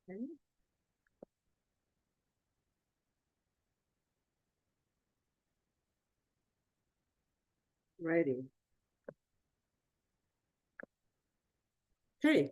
Okay. Righty. Okay.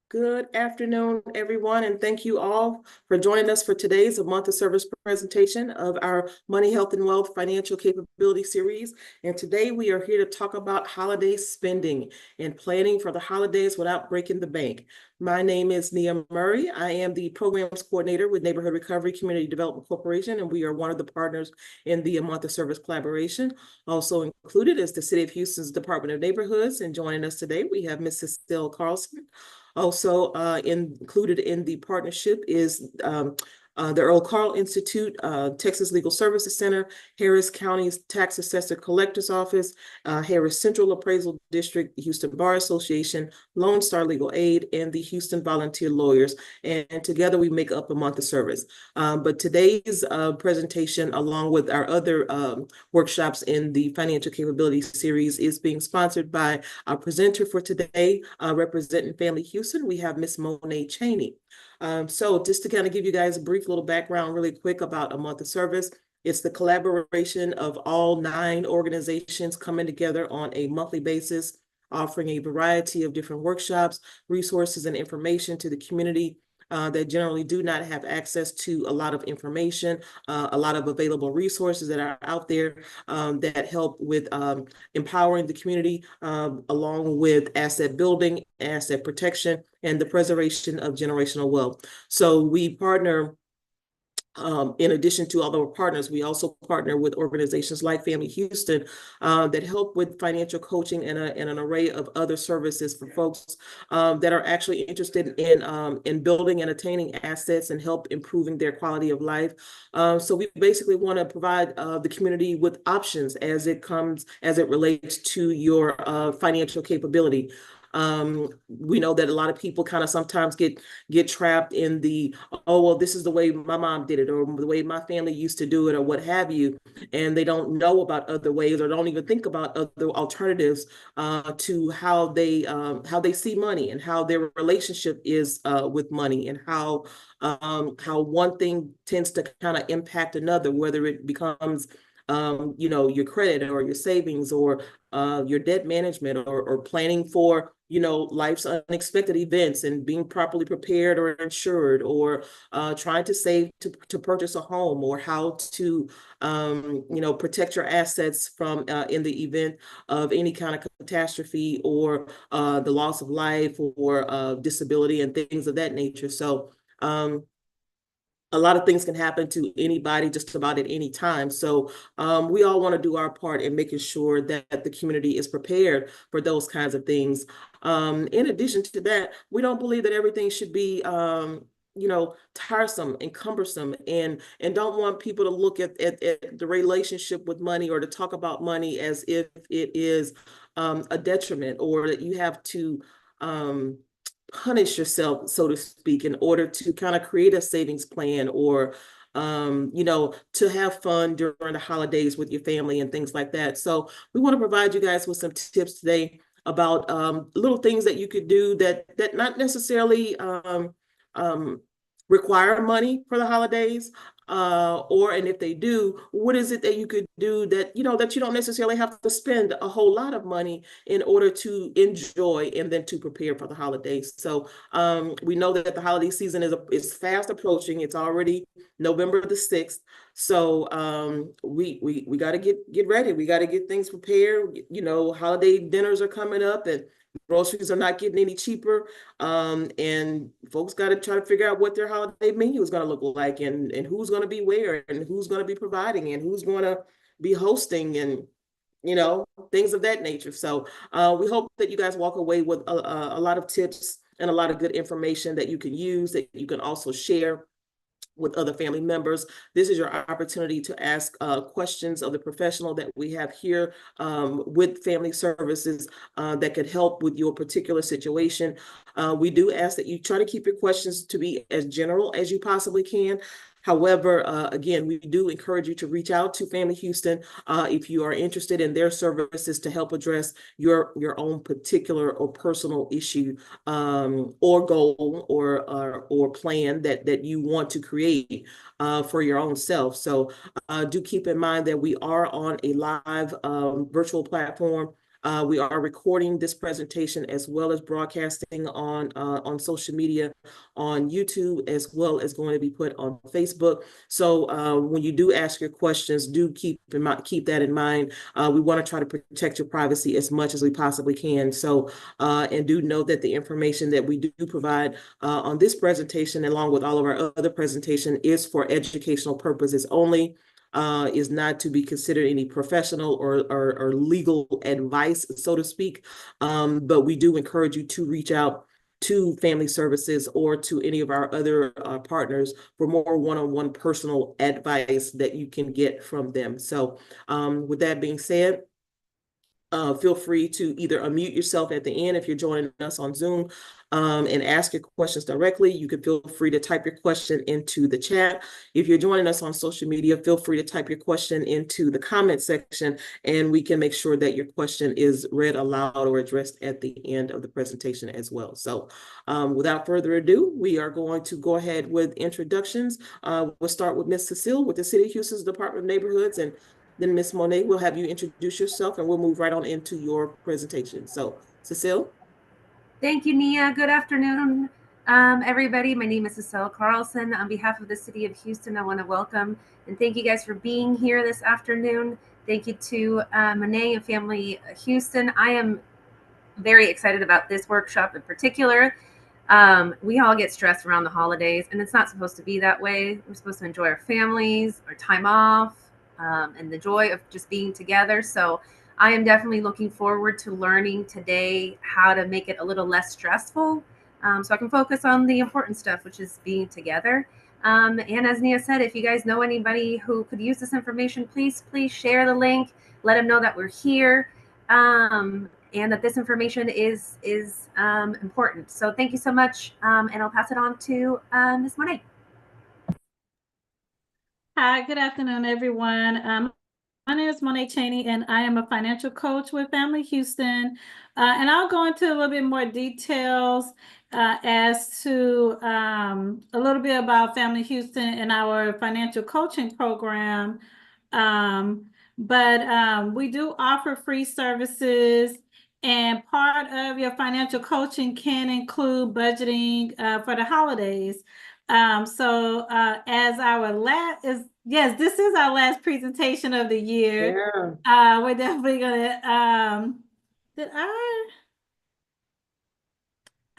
Good afternoon, everyone, and thank you all for joining us for today's month of service presentation of our Money, Health, and Wealth Financial Capability Series. And today we are here to talk about holiday spending and planning for the holidays without breaking the bank. My name is Nia Murray. I am the Programs Coordinator with Neighborhood Recovery Community Development Corporation, and we are one of the partners in the month of service collaboration. Also included is the City of Houston's Department of Neighborhoods, and joining us today, we have Ms. Cecile Carlson. Also included in the partnership is the Earl Carl Institute, Texas Legal Services Center, Harris County's Tax Assessor Collector's Office, Harris Central Appraisal District, the Houston Bar Association, Lone Star Legal Aid, and the Houston Volunteer Lawyers. And together we make up a month of service. But today's presentation, along with our other workshops in the Financial Capability Series, is being sponsored by our presenter for today, representing Family Houston. We have Miss Monet Cheney. So just to kind of give you guys a brief little background really quick about a month of service, it's the collaboration of all 9 organizations coming together on a monthly basis, offering a variety of different workshops, resources, and information to the community that generally do not have access to a lot of information, a lot of available resources that are out there that help with empowering the community along with asset building, asset protection, and the preservation of generational wealth. So we partner in addition to all our partners, we also partner with organizations like Family Houston that help with financial coaching and an array of other services for folks that are actually interested in building and attaining assets and help improving their quality of life. So we basically want to provide the community with options as it relates to your financial capability. We know that a lot of people kind of sometimes get trapped in the, oh, well, this is the way my mom did it, or the way my family used to do it, or what have you, and they don't know about other ways or don't even think about other alternatives to how they see money and how their relationship is with money, and how one thing tends to kind of impact another, whether it becomes your credit or your savings or your debt management or planning for, life's unexpected events and being properly prepared or insured, or trying to save to purchase a home, or how to, protect your assets from in the event of any kind of catastrophe or the loss of life or disability and things of that nature. So a lot of things can happen to anybody just about at any time. So we all want to do our part in making sure that the community is prepared for those kinds of things. In addition to that, we don't believe that everything should be tiresome and cumbersome, and don't want people to look at the relationship with money or to talk about money as if it is a detriment, or that you have to punish yourself, so to speak, in order to kind of create a savings plan, or to have fun during the holidays with your family and things like that. So we want to provide you guys with some tips today about little things that you could do that not necessarily require money for the holidays, and if they do, what is it that you could do that you don't necessarily have to spend a whole lot of money in order to enjoy and then to prepare for the holidays. So we know that the holiday season is fast approaching. It's already November the 6th. So we got to get ready. We got to get things prepared. Holiday dinners are coming up, and groceries are not getting any cheaper. And folks got to try to figure out what their holiday menu is going to look like, and who's going to be where, and who's going to be providing, and who's going to be hosting, and things of that nature. So we hope that you guys walk away with a lot of tips and a lot of good information that you can use, that you can also share with other family members. This is your opportunity to ask questions of the professional that we have here with Family Services that could help with your particular situation. We do ask that you try to keep your questions to be as general as you possibly can. However, again, we do encourage you to reach out to Family Houston if you are interested in their services to help address your own particular or personal issue or goal or plan that you want to create for your own self. So do keep in mind that we are on a live virtual platform. We are recording this presentation as well as broadcasting on social media, on YouTube, as well as going to be put on Facebook. So when you do ask your questions, do keep that in mind. We want to try to protect your privacy as much as we possibly can. So and do know that the information that we do provide on this presentation, along with all of our other presentation, is for educational purposes only. Is not to be considered any professional or legal advice, so to speak. But we do encourage you to reach out to Family Services or to any of our other partners for more one-on-one personal advice that you can get from them. So with that being said, feel free to either unmute yourself at the end if you're joining us on Zoom and ask your questions directly. You can feel free to type your question into the chat. If you're joining us on social media, feel free to type your question into the comment section, and we can make sure that your question is read aloud or addressed at the end of the presentation as well. So without further ado, we are going to go ahead with introductions. We'll start with Ms. Cecile with the City of Houston's Department of Neighborhoods, and then Ms. Monet, we'll have you introduce yourself and we'll move right on into your presentation. So Cecile. Thank you, Nia. Good afternoon, everybody. My name is Cecile Carlson. On behalf of the City of Houston, I want to welcome and thank you guys for being here this afternoon. Thank you to Monet and Family Houston. I am very excited about this workshop in particular. We all get stressed around the holidays, and it's not supposed to be that way. We're supposed to enjoy our families, our time off, and the joy of just being together. So I am definitely looking forward to learning today how to make it a little less stressful, so I can focus on the important stuff, which is being together. And as Nia said, if you guys know anybody who could use this information, please share the link. Let them know that we're here. And that this information is important. So thank you so much, and I'll pass it on to Ms. Monet. Hi, good afternoon, everyone. My name is Monet Cheney, and I am a financial coach with Family Houston. And I'll go into a little bit more details as to a little bit about Family Houston and our financial coaching program. But we do offer free services, and part of your financial coaching can include budgeting for the holidays. So as our last yes, this is our last presentation of the year. Yeah. We're definitely gonna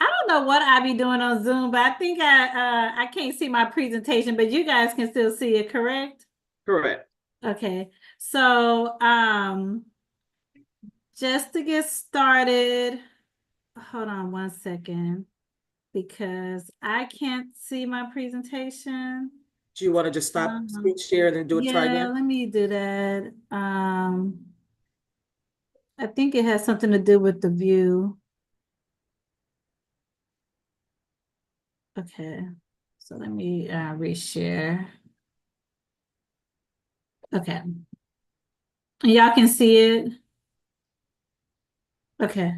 I don't know what I be doing on Zoom, but I think I can't see my presentation, but you guys can still see it, correct? Correct. Okay. So just to get started, hold on one second, because I can't see my presentation. Do you want to just stop screen share and then do it? Try again? Yeah, let me do that. I think it has something to do with the view. Okay, so let me reshare. Okay, y'all can see it. Okay.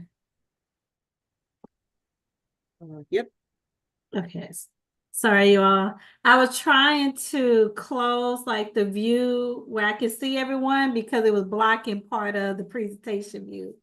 Yep. Okay. Sorry, you all. I was trying to close like the view where I could see everyone because it was blocking part of the presentation view.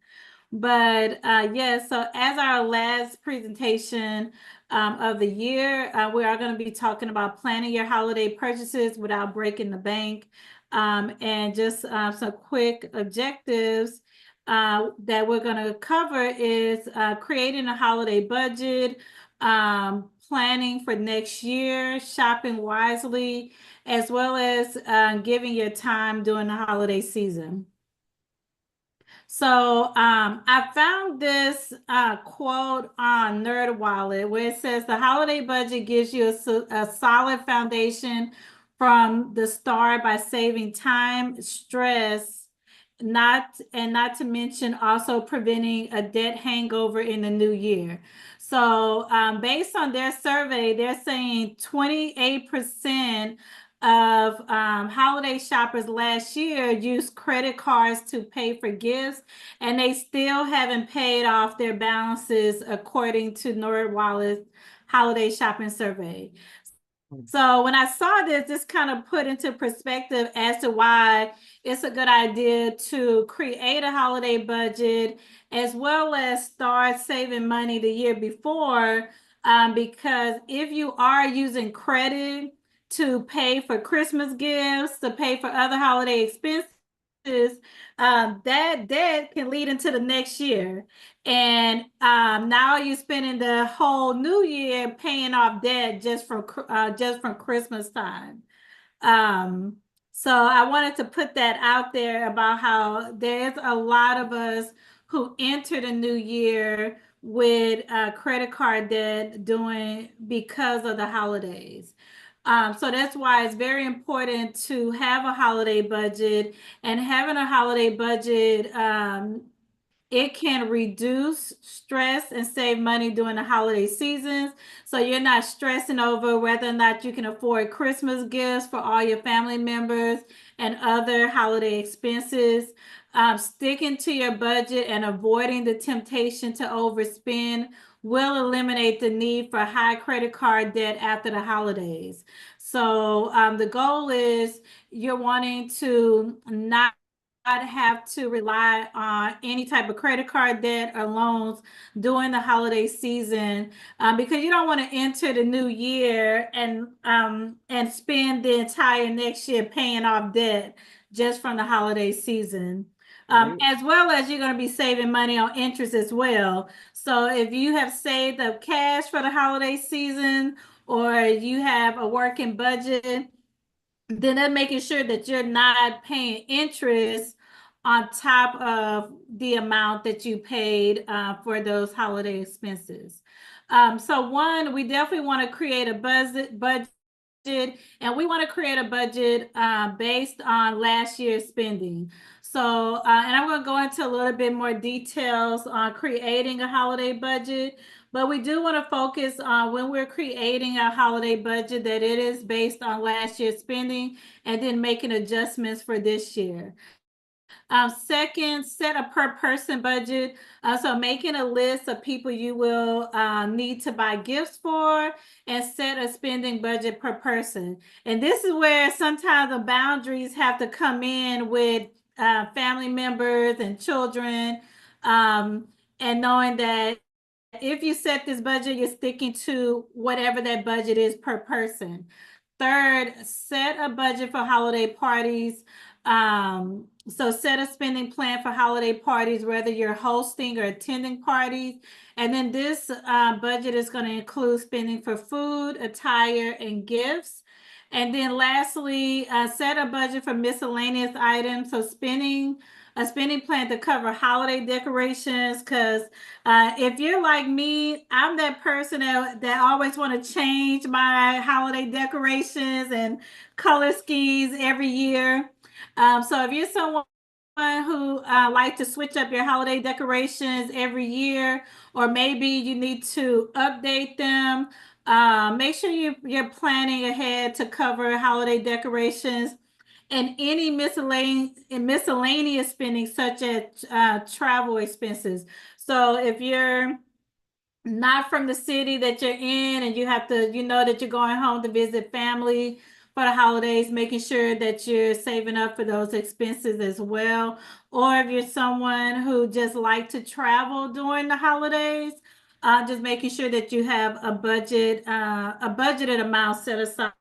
But yeah, so as our last presentation of the year, we are going to be talking about planning your holiday purchases without breaking the bank, and just some quick objectives that we're going to cover is creating a holiday budget, planning for next year, shopping wisely, as well as giving your time during the holiday season. So I found this quote on NerdWallet where it says the holiday budget gives you a solid foundation from the start by saving time, stress, not to mention also preventing a debt hangover in the new year. So based on their survey, they're saying 28% of holiday shoppers last year used credit cards to pay for gifts, and they still haven't paid off their balances according to NordWallet's holiday shopping survey. So when I saw this kind of put into perspective as to why it's a good idea to create a holiday budget as well as start saving money the year before, because if you are using credit to pay for Christmas gifts, to pay for other holiday expenses, that debt can lead into the next year. And now you're spending the whole new year paying off debt just from Christmas time. So I wanted to put that out there about how there's a lot of us who enter the new year with credit card debt because of the holidays. So that's why it's very important to have a holiday budget, and having a holiday budget, it can reduce stress and save money during the holiday seasons. So you're not stressing over whether or not you can afford Christmas gifts for all your family members and other holiday expenses. Sticking to your budget and avoiding the temptation to overspend will eliminate the need for high credit card debt after the holidays. So the goal is you're wanting to not have to rely on any type of credit card debt or loans during the holiday season, because you don't want to enter the new year and spend the entire next year paying off debt just from the holiday season. As well as you're going to be saving money on interest as well. So if you have saved up cash for the holiday season, or you have a working budget, then they're making sure that you're not paying interest on top of the amount that you paid for those holiday expenses. So one, we definitely want to create a budget, and we want to create a budget based on last year's spending. So, and I'm going to go into a little bit more details on creating a holiday budget, but we do want to focus on when we're creating a holiday budget that it is based on last year's spending and then making adjustments for this year. Second, set a per person budget. So making a list of people you will need to buy gifts for, and set a spending budget per person. And this is where sometimes the boundaries have to come in with family members and children, and knowing that if you set this budget, you're sticking to whatever that budget is per person. Third, set a budget for holiday parties. So set a spending plan for holiday parties, whether you're hosting or attending parties. And then this budget is going to include spending for food, attire, and gifts. And then lastly, set a budget for miscellaneous items. So a spending plan to cover holiday decorations, because if you're like me, I'm that person that always want to change my holiday decorations and color schemes every year. So if you're someone who like to switch up your holiday decorations every year, or maybe you need to update them, make sure you're planning ahead to cover holiday decorations and any miscellaneous spending, such as travel expenses. So if you're not from the city that you're in and you have to, that you're going home to visit family for the holidays, making sure that you're saving up for those expenses as well. Or if you're someone who just like to travel during the holidays, just making sure that you have a budgeted amount set aside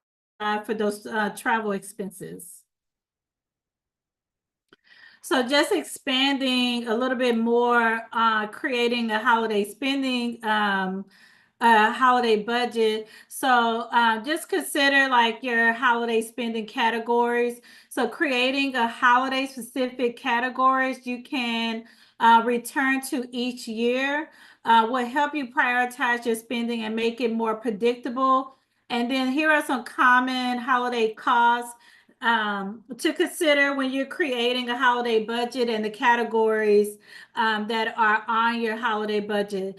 for those travel expenses. So just expanding a little bit more, creating a holiday spending, holiday budget. So just consider like your holiday spending categories. So creating a holiday specific categories you can return to each year will help you prioritize your spending and make it more predictable. And then here are some common holiday costs to consider when you're creating a holiday budget and the categories that are on your holiday budget.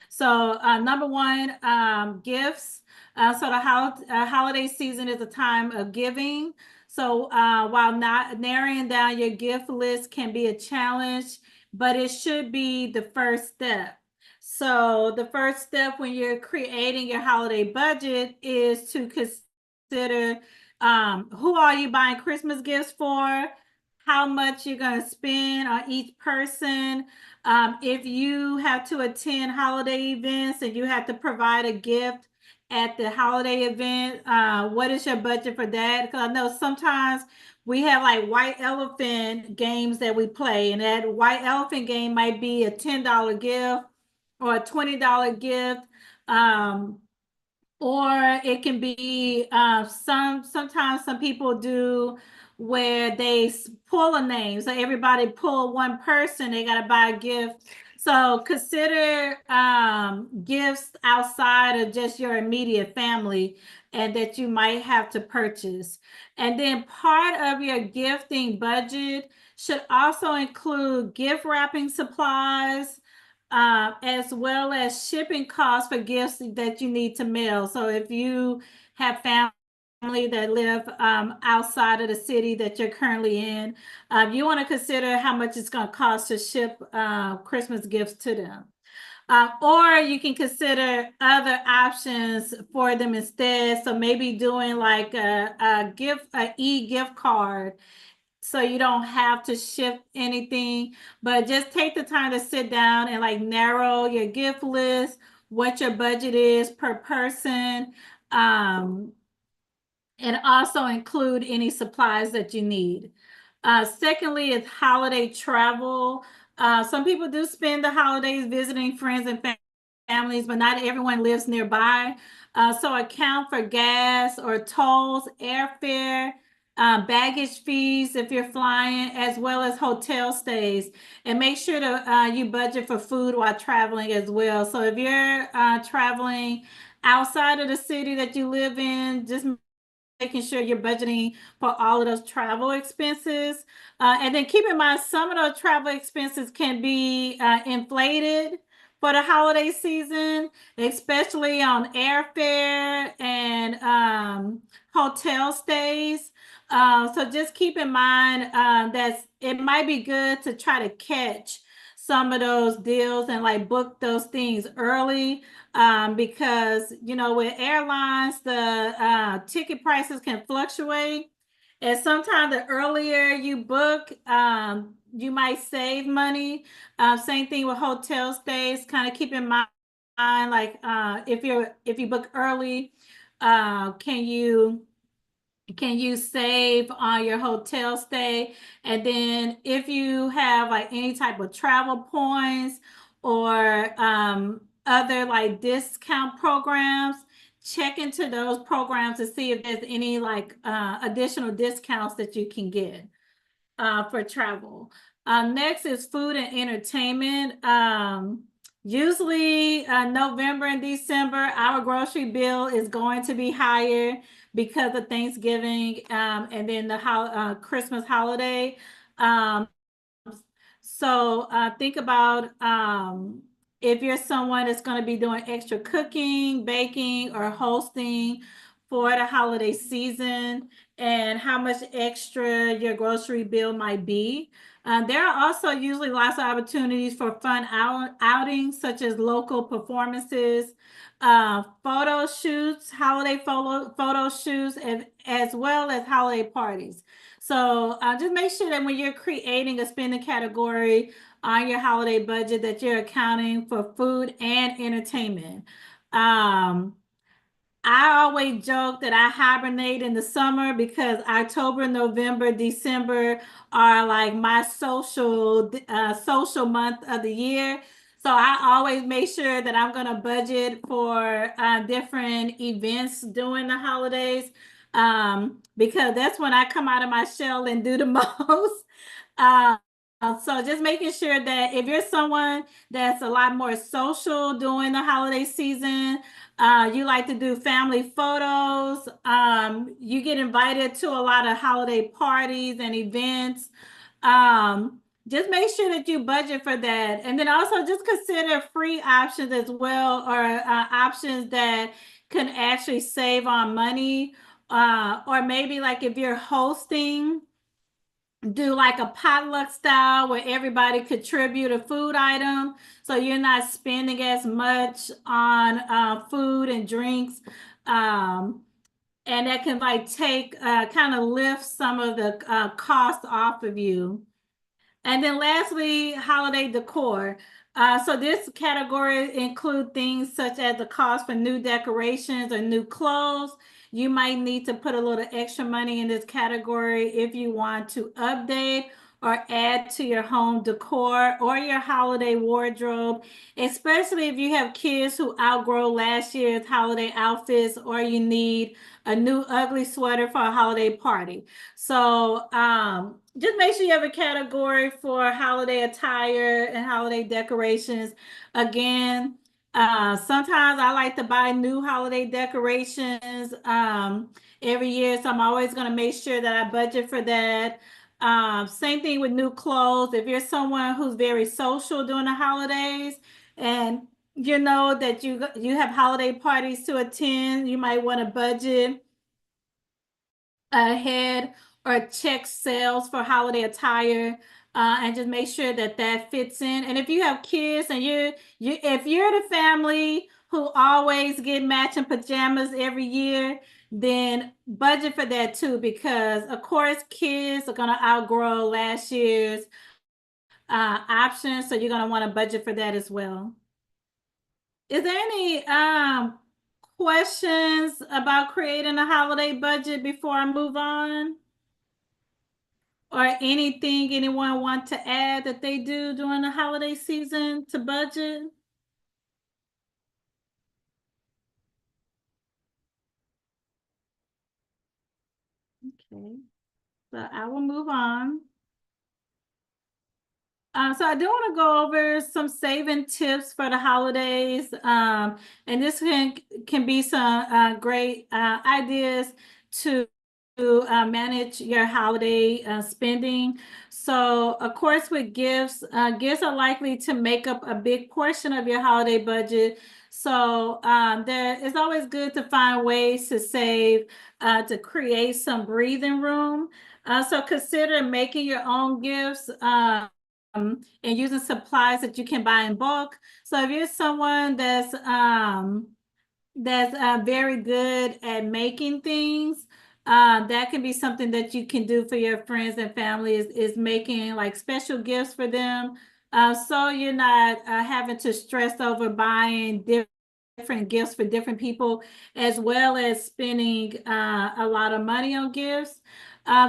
So number one, gifts. So the holiday season is a time of giving. So while not narrowing down your gift list can be a challenge, but it should be the first step. So the first step when you're creating your holiday budget is to consider who are you buying Christmas gifts for, how much you're going to spend on each person. If you have to attend holiday events and you have to provide a gift at the holiday event, what is your budget for that? Because I know sometimes we have like white elephant games that we play, and that white elephant game might be a $10 gift or a $20 gift. Or it can be sometimes some people do where they pull a name. So everybody pull one person, they got to buy a gift. So consider gifts outside of just your immediate family and that you might have to purchase. And then part of your gifting budget should also include gift wrapping supplies, as well as shipping costs for gifts that you need to mail. So if you have family that live outside of the city that you're currently in, you want to consider how much it's going to cost to ship Christmas gifts to them. Or you can consider other options for them instead. So maybe doing like a e-gift card, so you don't have to ship anything, but just take the time to sit down and like narrow your gift list, what your budget is per person, and also include any supplies that you need. Secondly is holiday travel. Some people do spend the holidays visiting friends and families, but not everyone lives nearby. So account for gas or tolls, airfare, baggage fees if you're flying, as well as hotel stays. And make sure to you budget for food while traveling as well. So if you're traveling outside of the city that you live in, just making sure you're budgeting for all of those travel expenses. And then keep in mind, some of those travel expenses can be inflated for the holiday season, especially on airfare and hotel stays. So just keep in mind that it might be good to try to catch some of those deals and like book those things early, because with airlines the ticket prices can fluctuate, and sometimes the earlier you book, you might save money. Same thing with hotel stays. Kind of keep in mind like if you book early, can you save on your hotel stay? And then if you have like any type of travel points or other like discount programs, check into those programs to see if there's any like additional discounts that you can get for travel. Next is food and entertainment. Usually November and December, our grocery bill is going to be higher because of Thanksgiving and then the Christmas holiday. So think about if you're someone that's going to be doing extra cooking, baking, or hosting for the holiday season, and how much extra your grocery bill might be. There are also usually lots of opportunities for fun outings, such as local performances, photo shoots, holiday photo shoots, as well as holiday parties. So just make sure that when you're creating a spending category on your holiday budget, that you're accounting for food and entertainment. I always joke that I hibernate in the summer because October, November, December are like my social month of the year. So I always make sure that I'm going to budget for different events during the holidays, because that's when I come out of my shell and do the most. So just making sure that if you're someone that's a lot more social during the holiday season, you like to do family photos, you get invited to a lot of holiday parties and events. Just make sure that you budget for that. And then also just consider free options as well, or options that can actually save on money. Or maybe like if you're hosting, do like a potluck style where everybody contribute a food item, so you're not spending as much on food and drinks, and that can like take kind of lift some of the cost off of you. And then lastly, holiday decor. So this category include things such as the cost for new decorations or new clothes. You might need to put a little extra money in this category if you want to update or add to your home decor or your holiday wardrobe, especially if you have kids who outgrow last year's holiday outfits, or you need a new ugly sweater for a holiday party. So just make sure you have a category for holiday attire and holiday decorations. Again, sometimes I like to buy new holiday decorations every year, so I'm always going to make sure that I budget for that. Same thing with new clothes. If you're someone who's very social during the holidays and you know that you have holiday parties to attend, you might want to budget ahead or check sales for holiday attire, and just make sure that that fits in. And if you have kids and if you're the family who always get matching pajamas every year, then budget for that too, because of course kids are going to outgrow last year's options, so you're going to want to budget for that as well. Is there any questions about creating a holiday budget before I move on? Or anything anyone want to add that they do during the holiday season to budget? Okay, so I will move on. So I do want to go over some saving tips for the holidays, and this can be some great ideas to manage your holiday spending. So, of course, with gifts, gifts are likely to make up a big portion of your holiday budget. So, it's always good to find ways to save, to create some breathing room. So consider making your own gifts. And using supplies that you can buy in bulk. So if you're someone that's very good at making things, that can be something that you can do for your friends and family, is making like special gifts for them. So you're not having to stress over buying different gifts for different people, as well as spending a lot of money on gifts.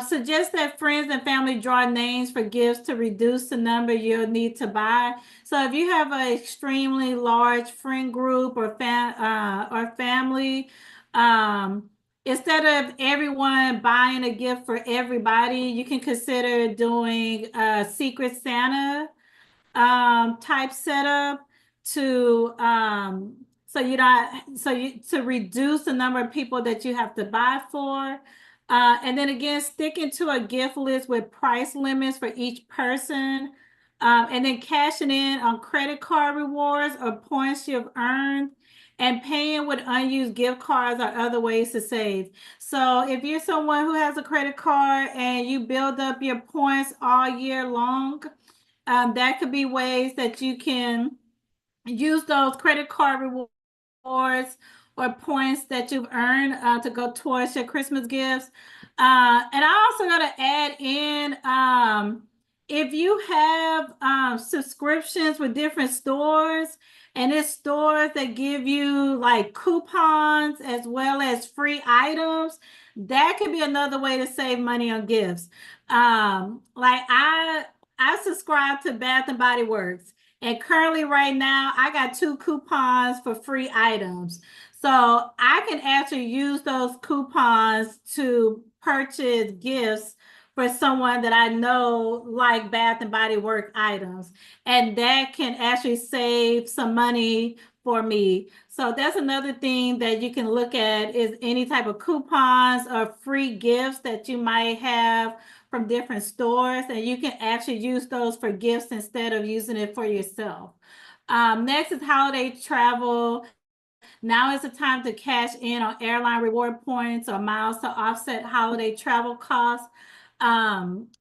Suggest that friends and family draw names for gifts to reduce the number you'll need to buy. So if you have an extremely large friend group or family, instead of everyone buying a gift for everybody, you can consider doing a Secret Santa type setup to to reduce the number of people that you have to buy for. And then again, sticking to a gift list with price limits for each person, and then cashing in on credit card rewards or points you've earned, and paying with unused gift cards are other ways to save. So if you're someone who has a credit card and you build up your points all year long, that could be ways that you can use those credit card rewards or points that you've earned to go towards your Christmas gifts. And I also got to add in, if you have subscriptions with different stores, and it's stores that give you like coupons as well as free items, that could be another way to save money on gifts. Like I subscribe to Bath and Body Works, and currently right now I got 2 coupons for free items. So I can actually use those coupons to purchase gifts for someone that I know like Bath and Body Work items. And that can actually save some money for me. So that's another thing that you can look at, is any type of coupons or free gifts that you might have from different stores, and you can actually use those for gifts instead of using it for yourself. Next is holiday travel. Now is the time to cash in on airline reward points or miles to offset holiday travel costs.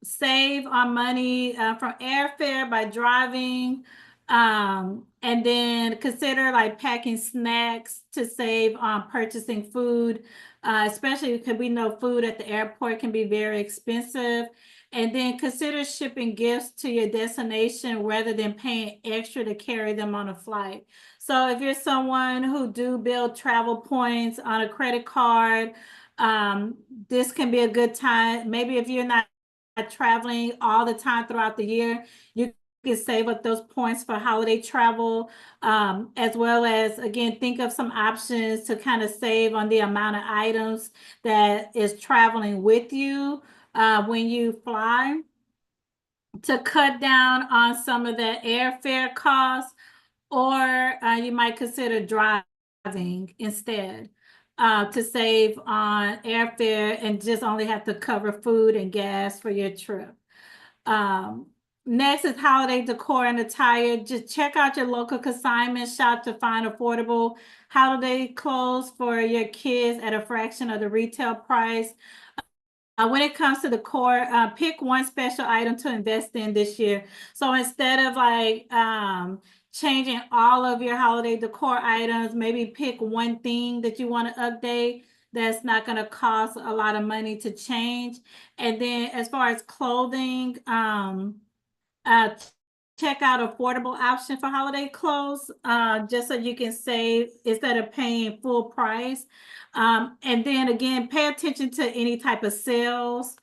Save on money from airfare by driving. And then consider like packing snacks to save on purchasing food, especially because we know food at the airport can be very expensive. And then consider shipping gifts to your destination rather than paying extra to carry them on a flight. So if you're someone who do build travel points on a credit card, this can be a good time. Maybe if you're not traveling all the time throughout the year, you can save up those points for holiday travel, as well as, again, think of some options to kind of save on the amount of items that is traveling with you when you fly, to cut down on some of the airfare costs. Or you might consider driving instead to save on airfare and just only have to cover food and gas for your trip. Next is holiday decor and attire. Just check out your local consignment shop to find affordable holiday clothes for your kids at a fraction of the retail price. When it comes to the core, pick one special item to invest in this year. So instead of like changing all of your holiday decor items, maybe pick one thing that you want to update that's not going to cost a lot of money to change. And then as far as clothing, check out affordable option for holiday clothes, just so you can save instead of paying full price. And then again, pay attention to any type of sales,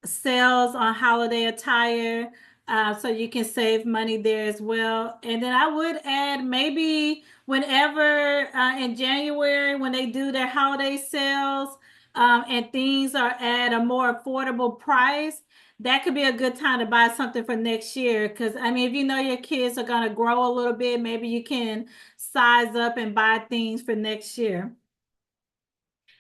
sales on holiday attire, so you can save money there as well. And then I would add, maybe whenever in January, when they do their holiday sales, and things are at a more affordable price, that could be a good time to buy something for next year. Because I mean, if you know your kids are going to grow a little bit, maybe you can size up and buy things for next year.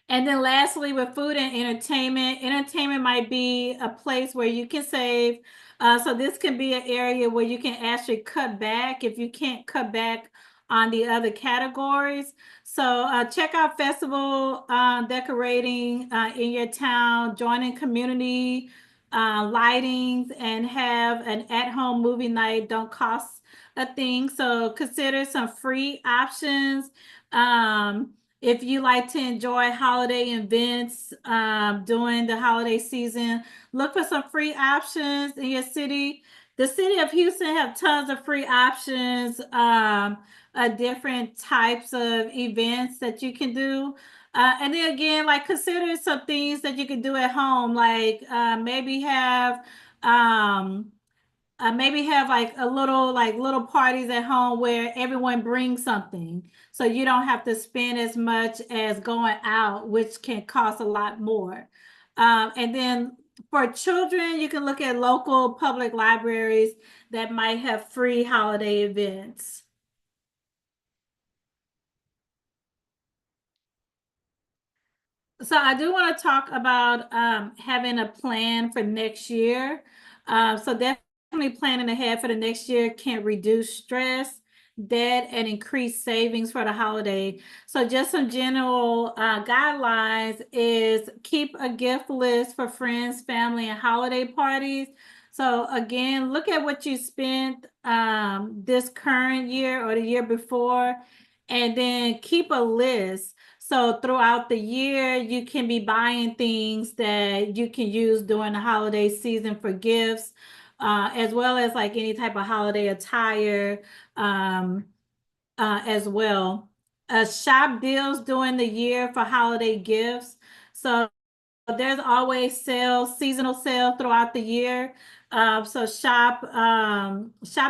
And then lastly, with food and entertainment might be a place where you can save. So this can be an area where you can actually cut back if you can't cut back on the other categories. So check out festival decorating in your town, joining community lightings, and have an at-home movie night. Don't cost a thing. So consider some free options. If you like to enjoy holiday events during the holiday season, look for some free options in your city. The city of Houston have tons of free options, different types of events that you can do. And then again, like, consider some things that you can do at home, like maybe have like little parties at home where everyone brings something, so you don't have to spend as much as going out, which can cost a lot more. And then for children, you can look at local public libraries that might have free holiday events. So I do want to talk about having a plan for next year. So definitely planning ahead for the next year can reduce stress, debt, and increase savings for the holiday. So just some general guidelines is keep a gift list for friends, family, and holiday parties. So again, look at what you spent this current year or the year before, and then keep a list. So throughout the year, you can be buying things that you can use during the holiday season for gifts, as well as like any type of holiday attire as well. Shop deals during the year for holiday gifts. So there's always sales, seasonal sales throughout the year. So shop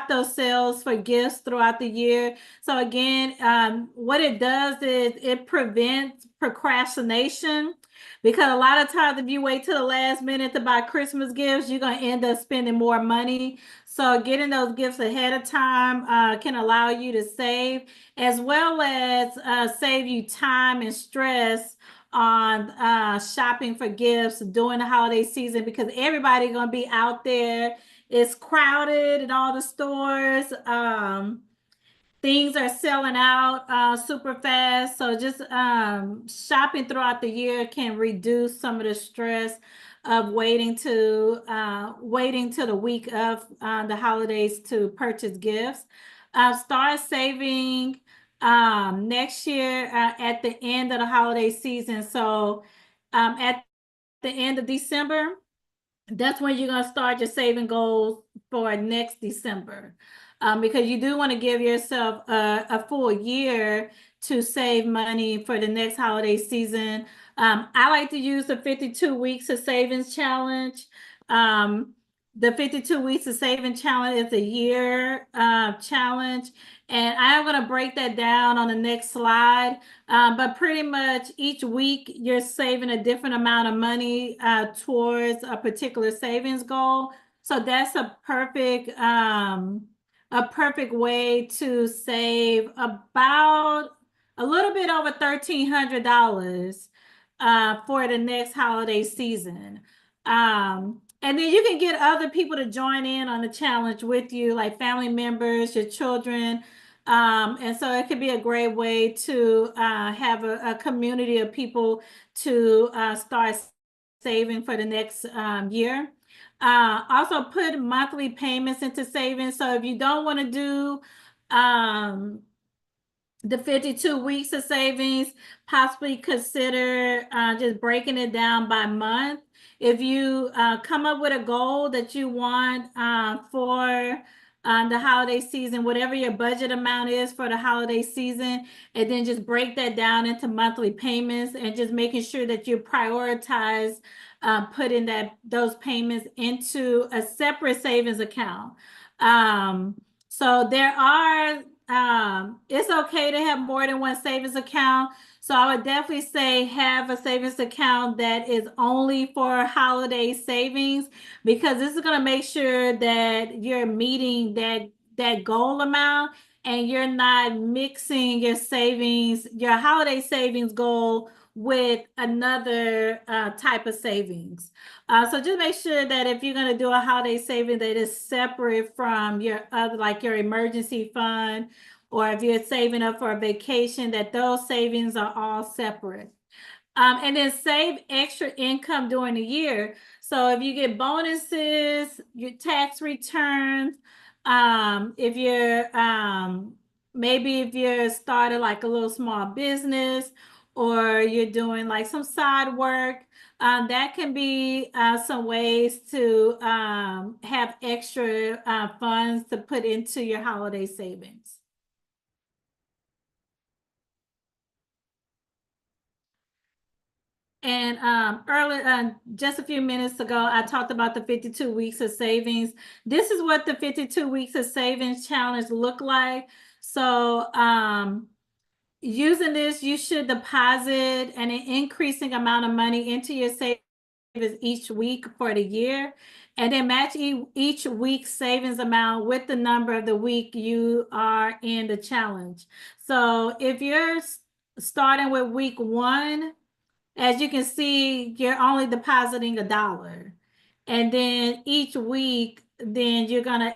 those sales for gifts throughout the year. So again, what it does is it prevents procrastination, because a lot of times if you wait till the last minute to buy Christmas gifts, you're going to end up spending more money. So getting those gifts ahead of time can allow you to save, as well as save you time and stress on shopping for gifts during the holiday season, because everybody's going to be out there. It's crowded in all the stores. Things are selling out super fast. So just shopping throughout the year can reduce some of the stress of waiting to the week of the holidays to purchase gifts. Start saving next year at the end of the holiday season. So at the end of December, that's when you're going to start your saving goals for next December. Because you do want to give yourself a full year to save money for the next holiday season. I like to use the 52 weeks of savings challenge. The 52 weeks of savings challenge is a year challenge, and I'm going to break that down on the next slide. But pretty much each week you're saving a different amount of money towards a particular savings goal. So that's a perfect way to save about a little bit over $1,300 for the next holiday season. And then you can get other people to join in on the challenge with you, like family members, your children. And so it could be a great way to have a community of people to start saving for the next year. Also put monthly payments into savings. So if you don't want to do the 52 weeks of savings, possibly consider just breaking it down by month. If you come up with a goal that you want for the holiday season, whatever your budget amount is for the holiday season, and then just break that down into monthly payments, and just making sure that you prioritize putting those payments into a separate savings account. So there are it's okay to have more than one savings account. So I would definitely say have a savings account that is only for holiday savings, because this is going to make sure that you're meeting that goal amount, and you're not mixing your savings, your holiday savings goal, with another type of savings. So just make sure that if you're going to do a holiday saving, that is separate from your other, like your emergency fund, or if you're saving up for a vacation, that those savings are all separate. And then save extra income during the year. So if you get bonuses, your tax returns, if you're maybe if you're starting like a little small business, or you're doing like some side work, that can be some ways to have extra funds to put into your holiday savings. And earlier, just a few minutes ago, I talked about the 52 weeks of savings. This is what the 52 weeks of savings challenge look like. So using this, you should deposit an increasing amount of money into your savings each week for the year, and then match each week's savings amount with the number of the week you are in the challenge. So if you're starting with week 1, as you can see, you're only depositing $1. And then each week, then you're going to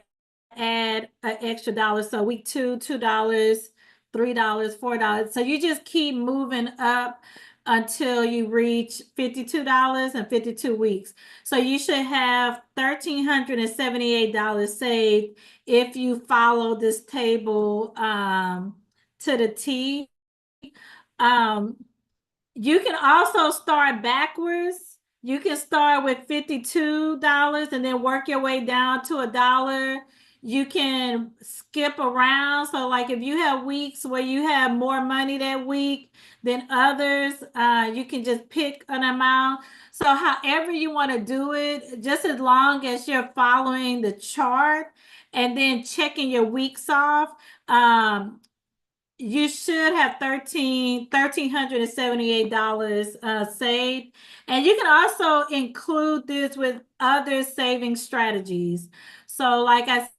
add an extra dollar. So week 2, $2, $3, $4. So you just keep moving up until you reach $52 and 52 weeks. So you should have $1,378 saved if you follow this table to the T. You can also start backwards. You can start with $52 and then work your way down to $1. You can skip around. So like if you have weeks where you have more money that week than others, you can just pick an amount. So however you want to do it, just as long as you're following the chart and then checking your weeks off, you should have $1,378 saved. And you can also include this with other saving strategies. So like I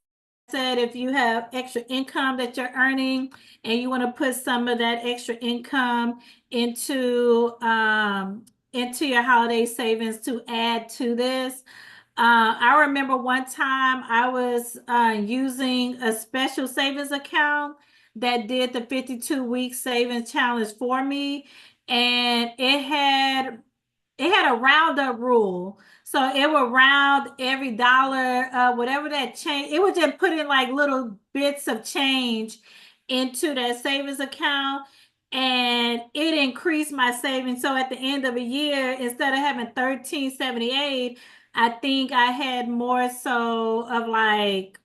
said, if you have extra income that you're earning and you want to put some of that extra income into your holiday savings to add to this. I remember one time I was using a special savings account that did the 52-week savings challenge for me, and it had a round up rule. So it would round every dollar, whatever that change, it would just put in like little bits of change into that savings account, and it increased my savings. So at the end of a year, instead of having 1378, I think I had more so of like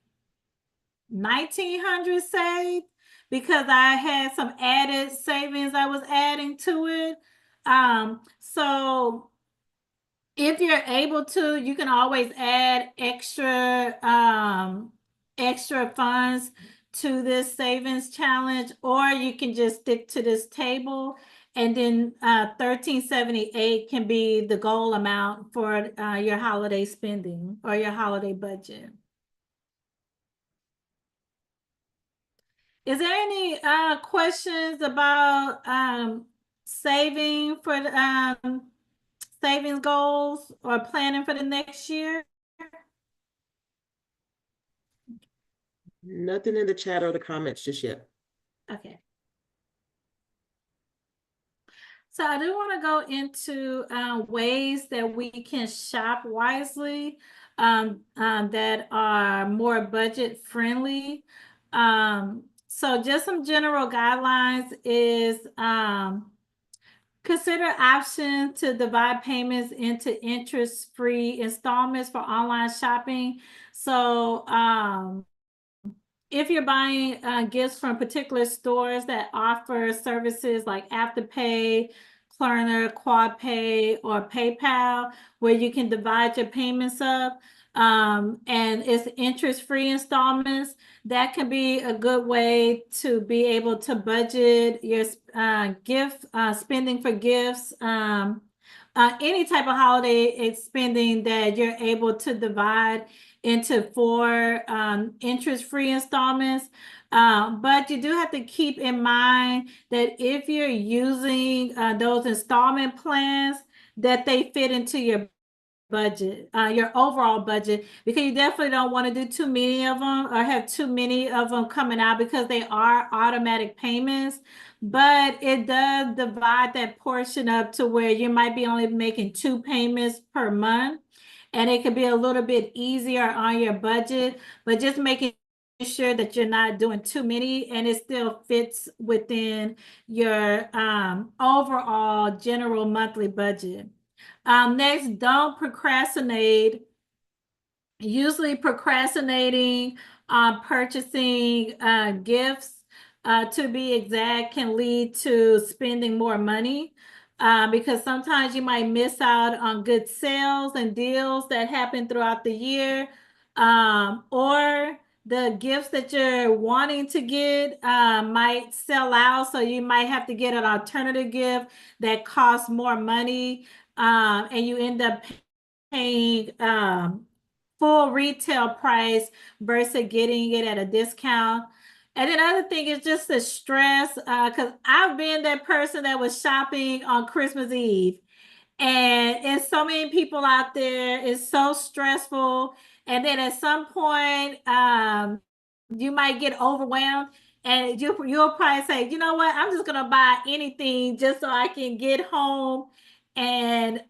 1900 saved because I had some added savings I was adding to it. So if you're able to, you can always add extra funds to this savings challenge, or you can just stick to this table, and then 1378 can be the goal amount for your holiday spending or your holiday budget. Is there any questions about saving for savings goals or planning for the next year? Nothing in the chat or the comments just yet. Okay. So I do want to go into ways that we can shop wisely that are more budget friendly. So just some general guidelines is consider option to divide payments into interest-free installments for online shopping. So if you're buying gifts from particular stores that offer services like Afterpay, Klarna, QuadPay, or PayPal, where you can divide your payments up, and it's interest-free installments, that can be a good way to be able to budget your gift spending for gifts. Any type of holiday spending that you're able to divide into 4 interest-free installments. But you do have to keep in mind that if you're using those installment plans, that they fit into your budget, your overall budget, because you definitely don't want to do too many of them or have too many of them coming out, because they are automatic payments. But it does divide that portion up to where you might be only making 2 payments per month, and it could be a little bit easier on your budget, but just making sure that you're not doing too many and it still fits within your overall general monthly budget. Next, don't procrastinate. Usually procrastinating on purchasing gifts, to be exact, can lead to spending more money, because sometimes you might miss out on good sales and deals that happen throughout the year, or the gifts that you're wanting to get might sell out, so you might have to get an alternative gift that costs more money, and you end up paying full retail price versus getting it at a discount. And then other thing is just the stress, because I've been that person that was shopping on Christmas Eve, and it's so many people out there. It's so stressful. And then at some point, you might get overwhelmed, and you'll probably say, you know what, I'm just gonna buy anything just so I can get home and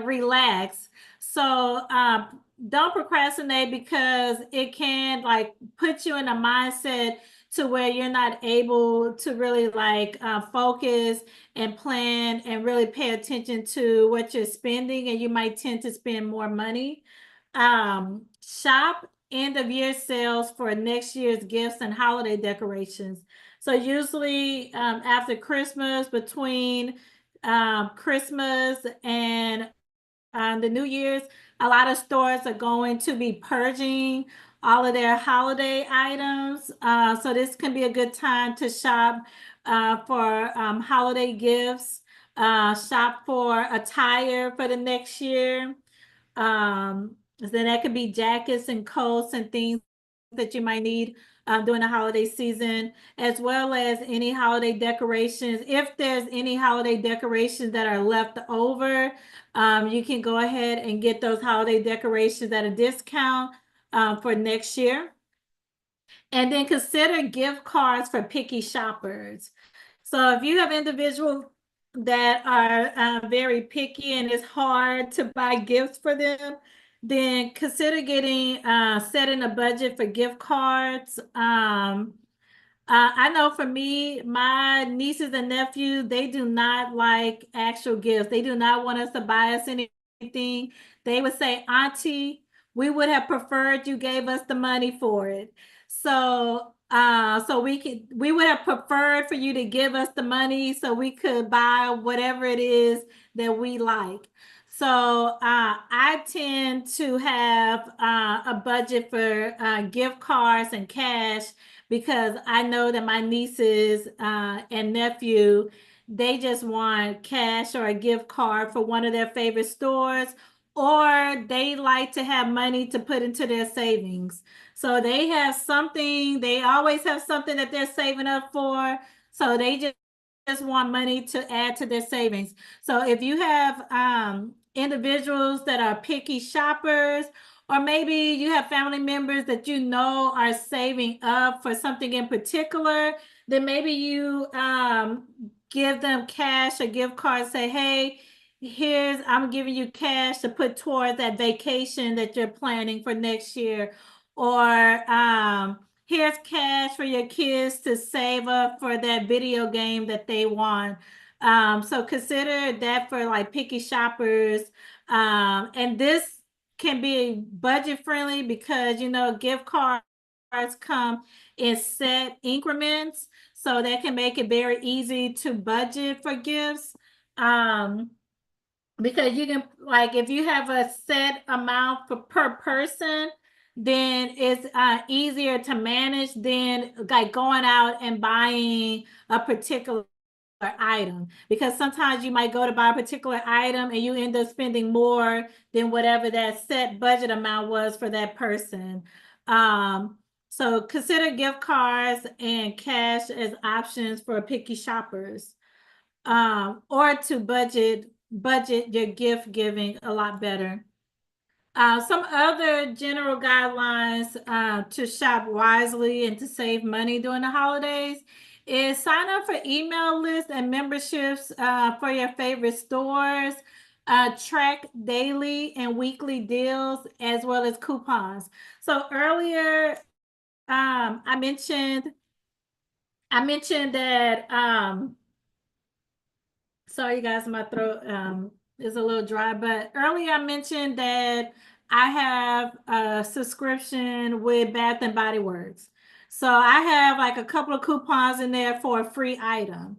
relax. So don't procrastinate, because it can like put you in a mindset to where you're not able to really like focus and plan and really pay attention to what you're spending, and you might tend to spend more money. Shop end of year sales for next year's gifts and holiday decorations. So usually after Christmas, between Christmas and the New Year's, a lot of stores are going to be purging all of their holiday items. So this can be a good time to shop for holiday gifts, shop for attire for the next year. Then that could be jackets and coats and things that you might need during the holiday season, as well as any holiday decorations. If there's any holiday decorations that are left over, you can go ahead and get those holiday decorations at a discount for next year. And then consider gift cards for picky shoppers. So if you have individuals that are very picky and it's hard to buy gifts for them, then consider getting setting a budget for gift cards. I know for me, my nieces and nephews, they do not like actual gifts. They do not want us to buy us anything. They would say, Auntie, we would have preferred you gave us the money for it. So we would have preferred for you to give us the money so we could buy whatever it is that we like. So I tend to have a budget for gift cards and cash, because I know that my nieces and nephew, they just want cash or a gift card for one of their favorite stores, or they like to have money to put into their savings. So they have something, they always have something that they're saving up for. So they just want money to add to their savings. So if you have individuals that are picky shoppers, or maybe you have family members that you know are saving up for something in particular, then maybe you give them cash or gift card, say, hey, I'm giving you cash to put towards that vacation that you're planning for next year. Or here's cash for your kids to save up for that video game that they want. So consider that for like picky shoppers. And this can be budget friendly because, you know, gift cards come in set increments. So that can make it very easy to budget for gifts. Because you can, like, if you have a set amount per person, then it's easier to manage than like going out and buying a particular item, because sometimes you might go to buy a particular item and you end up spending more than whatever that set budget amount was for that person. So consider gift cards and cash as options for picky shoppers, or to budget your gift giving a lot better. Some other general guidelines to shop wisely and to save money during the holidays is sign up for email lists and memberships for your favorite stores. Track daily and weekly deals as well as coupons. So earlier, I mentioned that. Sorry, you guys, my throat is a little dry, but earlier I mentioned that I have a subscription with Bath and Body Works. So I have like a couple of coupons in there for a free item.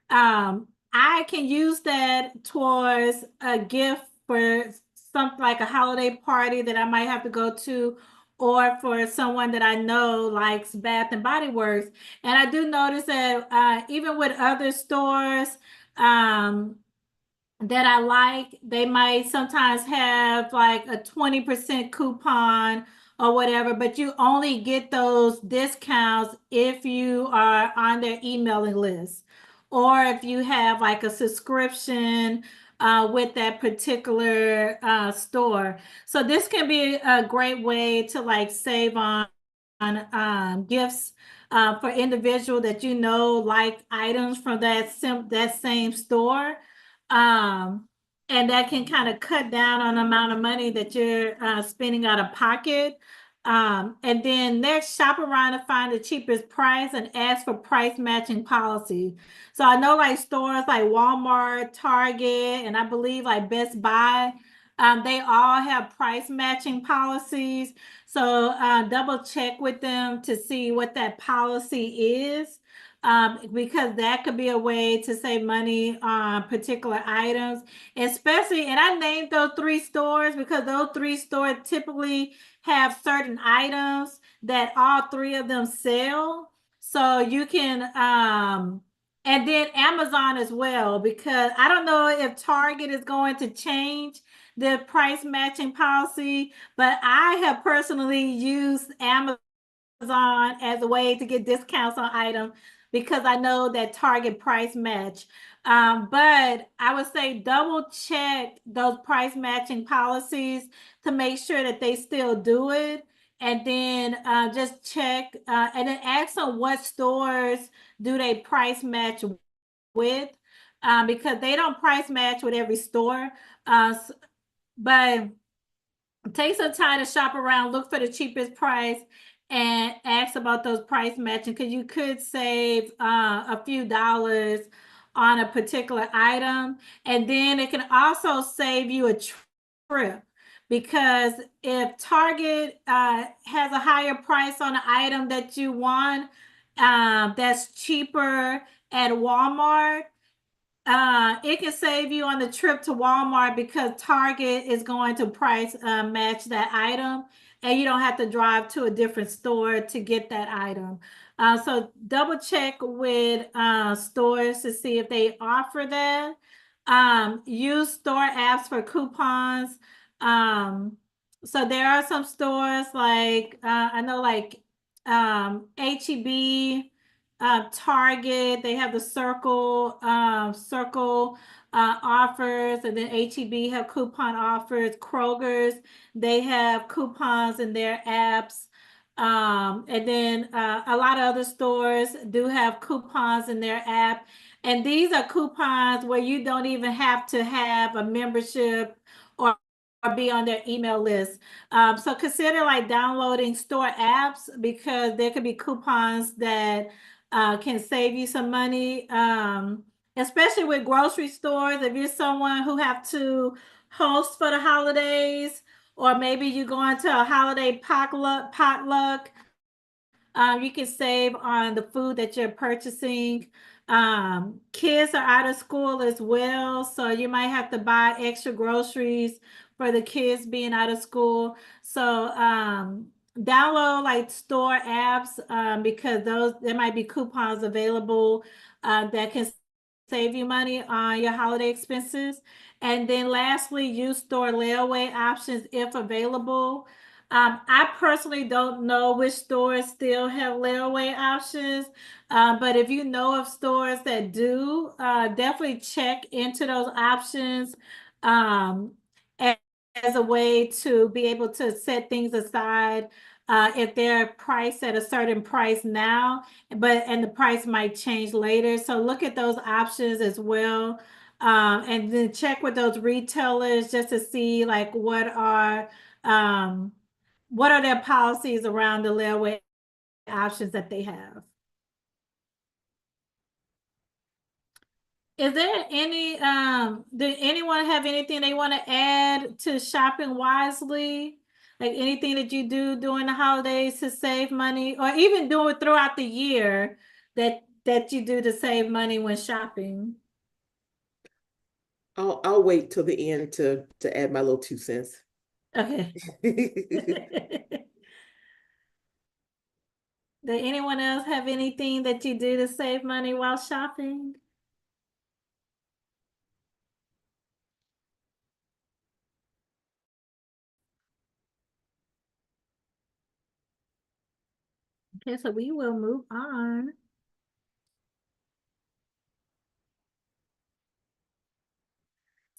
I can use that towards a gift for something like a holiday party that I might have to go to, or for someone that I know likes Bath and Body Works. And I do notice that even with other stores that I like, they might sometimes have like a 20% coupon or whatever, but you only get those discounts if you are on their emailing list, or if you have like a subscription with that particular store. So this can be a great way to like save on gifts for individual that you know like items from that same store. And that can kind of cut down on the amount of money that you're spending out of pocket. And then next, shop around to find the cheapest price and ask for price matching policy. So I know like stores like Walmart, Target, and I believe like Best Buy, they all have price matching policies. So double check with them to see what that policy is, because that could be a way to save money on particular items, especially, and I named those 3 stores because those 3 stores typically have certain items that all 3 of them sell. So you can, and then Amazon as well, because I don't know if Target is going to change the price matching policy, but I have personally used Amazon as a way to get discounts on items because I know that Target price match. But I would say double check those price matching policies to make sure that they still do it. And then just check and then ask them what stores do they price match with, because they don't price match with every store. But take some time to shop around, look for the cheapest price, and ask about those price matching, because you could save a few dollars on a particular item. And then it can also save you a trip, because if Target has a higher price on an item that you want, that's cheaper at Walmart, it can save you on the trip to Walmart because Target is going to price match that item, and you don't have to drive to a different store to get that item. So double check with stores to see if they offer that. Use store apps for coupons. So there are some stores like I know, like HEB, Target, they have the Circle offers, and then HEB have coupon offers. Kroger's, they have coupons in their apps. And then a lot of other stores do have coupons in their app. And these are coupons where you don't even have to have a membership or be on their email list. So consider like downloading store apps, because there could be coupons that can save you some money, especially with grocery stores. If you're someone who have to host for the holidays, or maybe you're going to a holiday potluck, you can save on the food that you're purchasing. Kids are out of school as well, so you might have to buy extra groceries for the kids being out of school. So download like store apps, because there might be coupons available that can save you money on your holiday expenses. And then lastly, use store layaway options if available. I personally don't know which stores still have layaway options, but if you know of stores that do, definitely check into those options as a way to be able to set things aside if they're priced at a certain price now, and the price might change later. So look at those options as well. And then check with those retailers just to see like what are their policies around the layaway options that they have. Is there any, did anyone have anything they want to add to shopping wisely? Like anything that you do during the holidays to save money, or even do it throughout the year that you do to save money when shopping? I'll wait till the end to add my little 2 cents. Okay. Did anyone else have anything that you do to save money while shopping? Okay, so we will move on.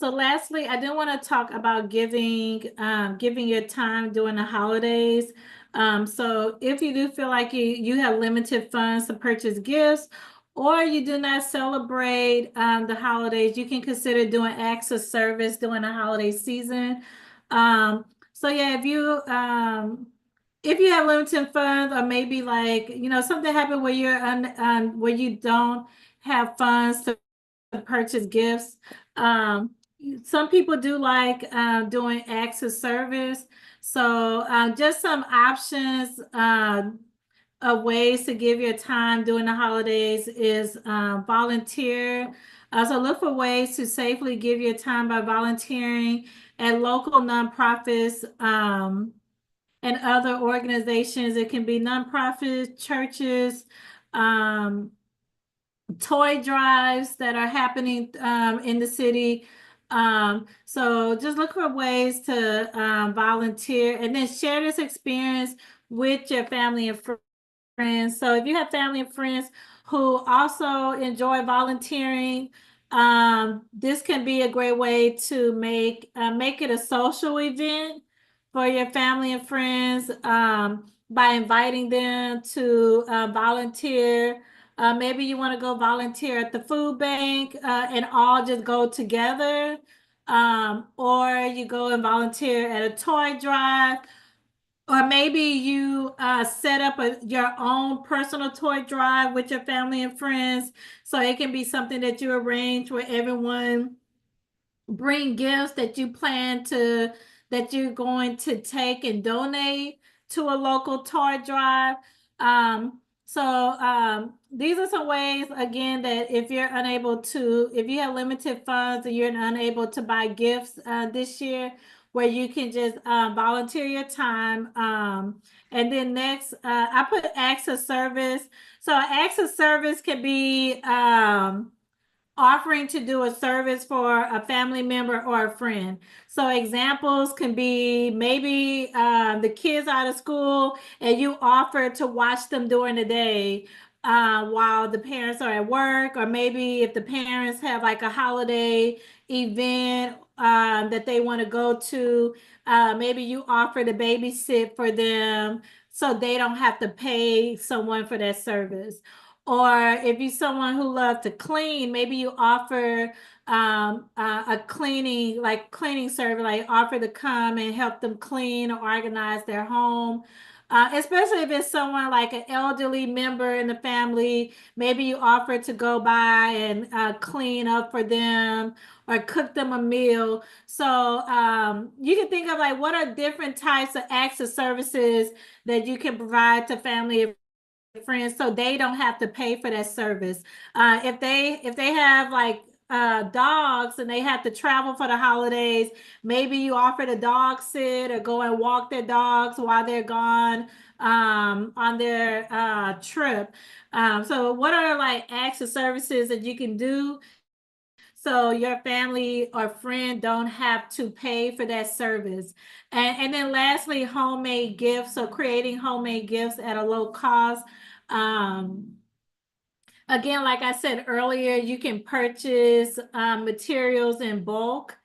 So lastly, I do want to talk about giving your time during the holidays. So if you do feel like you have limited funds to purchase gifts, or you do not celebrate the holidays, you can consider doing acts of service during the holiday season. So yeah, if you have limited funds, or maybe like something happened where you're where you don't have funds to purchase gifts. Some people do like doing acts of service. So just some options of ways to give your time during the holidays is volunteer. So look for ways to safely give your time by volunteering at local nonprofits and other organizations. It can be nonprofits, churches, um, toy drives that are happening in the city. So just look for ways to volunteer and then share this experience with your family and friends. So if you have family and friends who also enjoy volunteering, this can be a great way to make it a social event for your family and friends by inviting them to volunteer. Maybe you want to go volunteer at the food bank and all just go together. Or you go and volunteer at a toy drive. Or maybe you set up your own personal toy drive with your family and friends. So it can be something that you arrange where everyone bring gifts that you're going to take and donate to a local toy drive. These are some ways, again, that if you have limited funds and you're unable to buy gifts this year, where you can just volunteer your time. And then next, I put acts of service. So acts of service can be offering to do a service for a family member or a friend. So examples can be maybe the kids out of school and you offer to watch them during the day while the parents are at work, or maybe if the parents have like a holiday event that they want to go to, maybe you offer to babysit for them so they don't have to pay someone for that service. Or if you're someone who loves to clean, maybe you offer a cleaning service, like offer to come and help them clean or organize their home. Especially if it's someone like an elderly member in the family, maybe you offer to go by and clean up for them or cook them a meal. So you can think of like what are different types of acts of services that you can provide to family friends so they don't have to pay for that service. If they have like dogs and they have to travel for the holidays, maybe you offer to dog sit or go and walk their dogs while they're gone on their trip. So what are like acts of services that you can do so your family or friend don't have to pay for that service? And then lastly, homemade gifts. So creating homemade gifts at a low cost. Um, Again, like I said earlier, you can purchase materials in bulk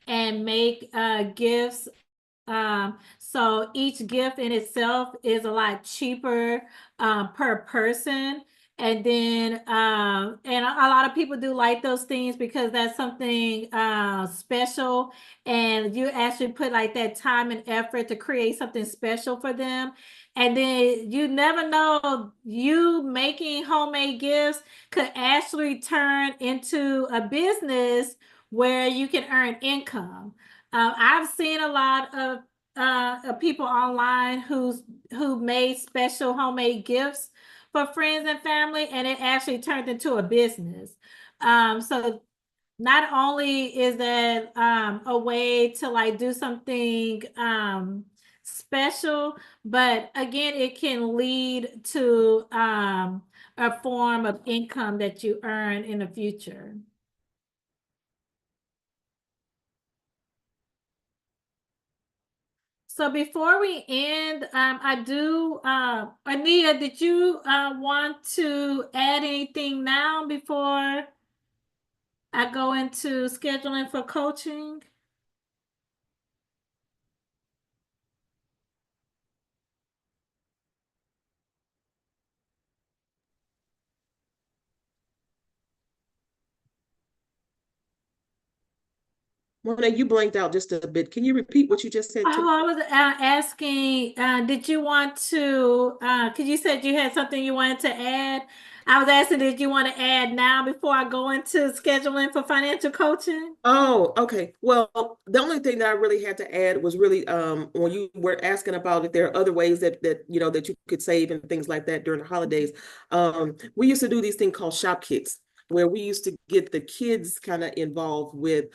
and make gifts. So each gift in itself is a lot cheaper per person. And a lot of people do like those things because that's something special. And you actually put like that time and effort to create something special for them. And then you never know, you making homemade gifts could actually turn into a business where you can earn income. I've seen a lot of people online who made special homemade gifts for friends and family, and it actually turned into a business. So not only is that a way to like do something special, but again, it can lead to a form of income that you earn in the future. So before we end, I do, Ania, did you want to add anything now before I go into scheduling for coaching? Mona, you blanked out just a bit. Can you repeat what you just said to me? Oh, I was asking, did you want to, because you said you had something you wanted to add. I was asking, did you want to add now before I go into scheduling for financial coaching? Oh, okay. Well, the only thing that I really had to add was really when you were asking about if there are other ways that you know that you could save and things like that during the holidays. We used to do these things called shop kits, where we used to get the kids kind of involved with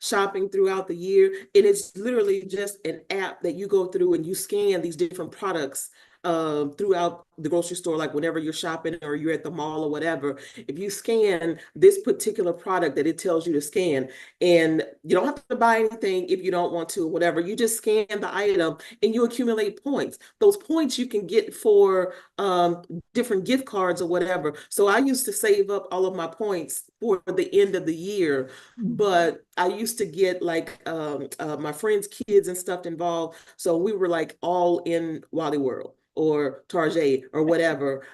shopping throughout the year. And it's literally just an app that you go through and you scan these different products throughout the grocery store, like whenever you're shopping or you're at the mall or whatever. If you scan this particular product that it tells you to scan, and you don't have to buy anything if you don't want to, whatever, you just scan the item and you accumulate points. Those points you can get for different gift cards or whatever. So I used to save up all of my points for the end of the year, but I used to get like my friends' kids and stuff involved. So we were like all in Wally World or Target or whatever.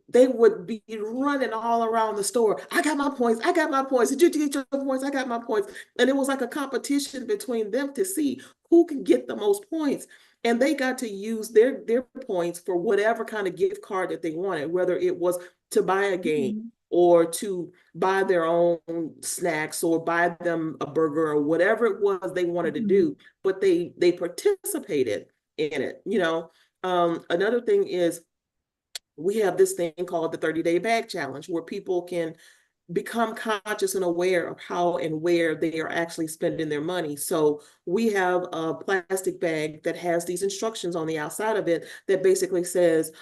They would be running all around the store. I got my points. I got my points. Did you get your points? I got my points. And it was like a competition between them to see who can get the most points. And they got to use their points for whatever kind of gift card that they wanted, whether it was to buy a game or to buy their own snacks or buy them a burger or whatever it was they wanted to do. But they participated in it, you know. Another thing is we have this thing called the 30-day bag challenge, where people can become conscious and aware of how and where they are actually spending their money. So we have a plastic bag that has these instructions on the outside of it that basically says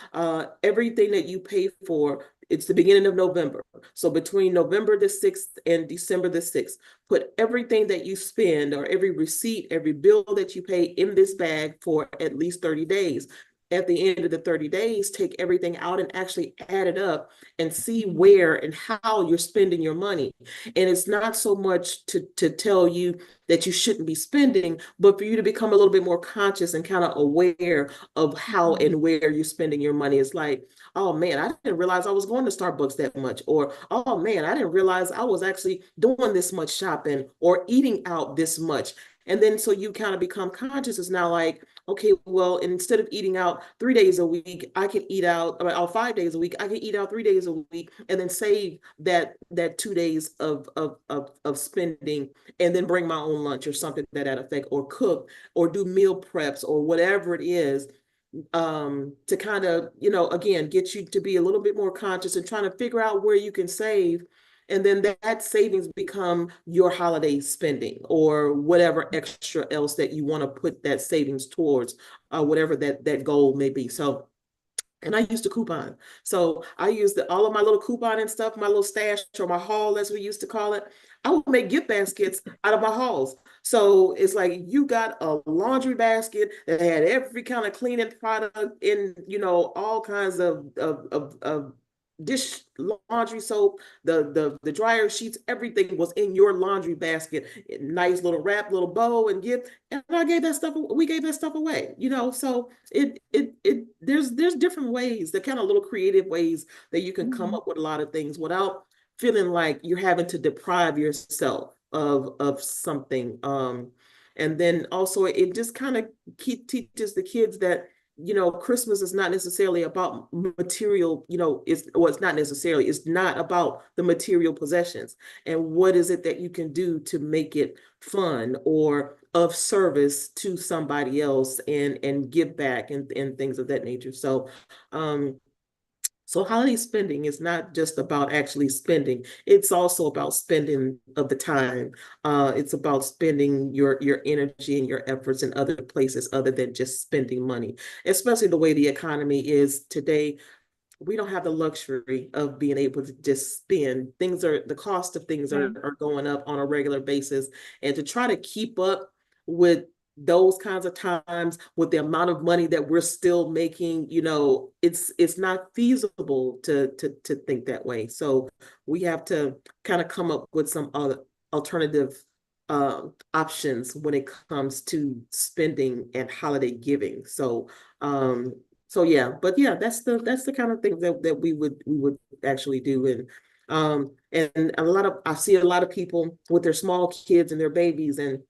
everything that you pay for, it's the beginning of November. So between November the 6th and December the 6th, put everything that you spend or every receipt, every bill that you pay in this bag for at least 30 days. At the end of the 30 days, take everything out and actually add it up and see where and how you're spending your money. And it's not so much to tell you that you shouldn't be spending, but for you to become a little bit more conscious and kind of aware of how and where you're spending your money. It's like, oh man, I didn't realize I was going to Starbucks that much. Or, oh man, I didn't realize I was actually doing this much shopping or eating out this much. And then so you kind of become conscious. It's now like, okay, well, instead of eating out 3 days a week, I can eat out, or 5 days a week, I can eat out 3 days a week and then save that 2 days of spending and then bring my own lunch or something to that effect, or cook or do meal preps or whatever it is, to kind of, you know, again, get you to be a little bit more conscious and trying to figure out where you can save. And then that savings become your holiday spending or whatever extra else that you want to put that savings towards, whatever that goal may be. So, and I used to coupon. So I used all of my little coupon and stuff, my little stash or my haul, as we used to call it. I would make gift baskets out of my hauls. So it's like you got a laundry basket that had every kind of cleaning product in, you know, all kinds of dish laundry soap, the dryer sheets, everything was in your laundry basket. Nice little wrap, little bow and gift. And I gave that stuff, we gave that stuff away, you know. So there's different ways, the kind of little creative ways that you can come up with a lot of things without feeling like you're having to deprive yourself of something. And then also it just kind of teaches the kids that, you know, Christmas is not necessarily about material, you know, it's not about the material possessions. And what is it that you can do to make it fun or of service to somebody else and give back and things of that nature. So so holiday spending is not just about actually spending. It's also about spending of the time. It's about spending your energy and your efforts in other places other than just spending money, especially the way the economy is today. We don't have the luxury of being able to just spend. The cost of things are going up on a regular basis. And to try to keep up with those kinds of times with the amount of money that we're still making, you know, it's not feasible to think that way. So we have to kind of come up with some other alternative options when it comes to spending and holiday giving. So yeah, but yeah, that's the kind of thing that we would actually do. And And I see a lot of people with their small kids and their babies, and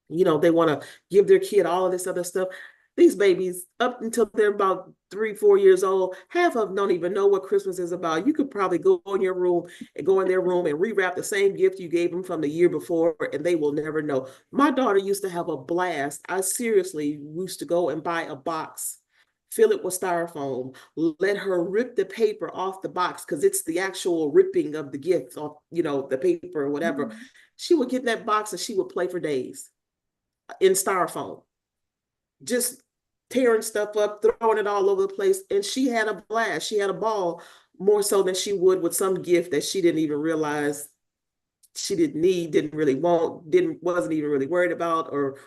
they want to give their kid all of this other stuff. These babies, up until they're about 3, 4 years old, half of them don't even know what Christmas is about. You could probably go in your room and go in their room and rewrap the same gift you gave them from the year before, and they will never know. My daughter used to have a blast. I seriously used to go and buy a box, fill it with styrofoam, let her rip the paper off the box, because it's the actual ripping of the gift off, the paper or whatever. Mhm. She would get in that box and she would play for days in styrofoam, just tearing stuff up, throwing it all over the place. And she had a blast. She had a ball, more so than she would with some gift that she didn't even realize she didn't need, didn't really want, wasn't even really worried about, or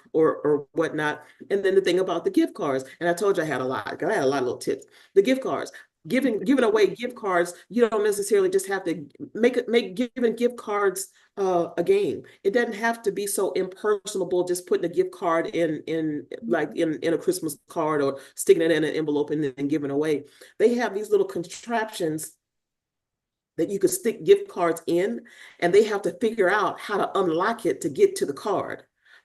whatnot. And then the thing about the gift cards, and I told you I had a lot of little tips. The gift cards. Giving away gift cards, you don't necessarily just have to make giving gift cards a game. It doesn't have to be so impersonable, just putting a gift card in a Christmas card, or sticking it in an envelope and then giving away. They have these little contraptions that you could stick gift cards in, and they have to figure out how to unlock it to get to the card.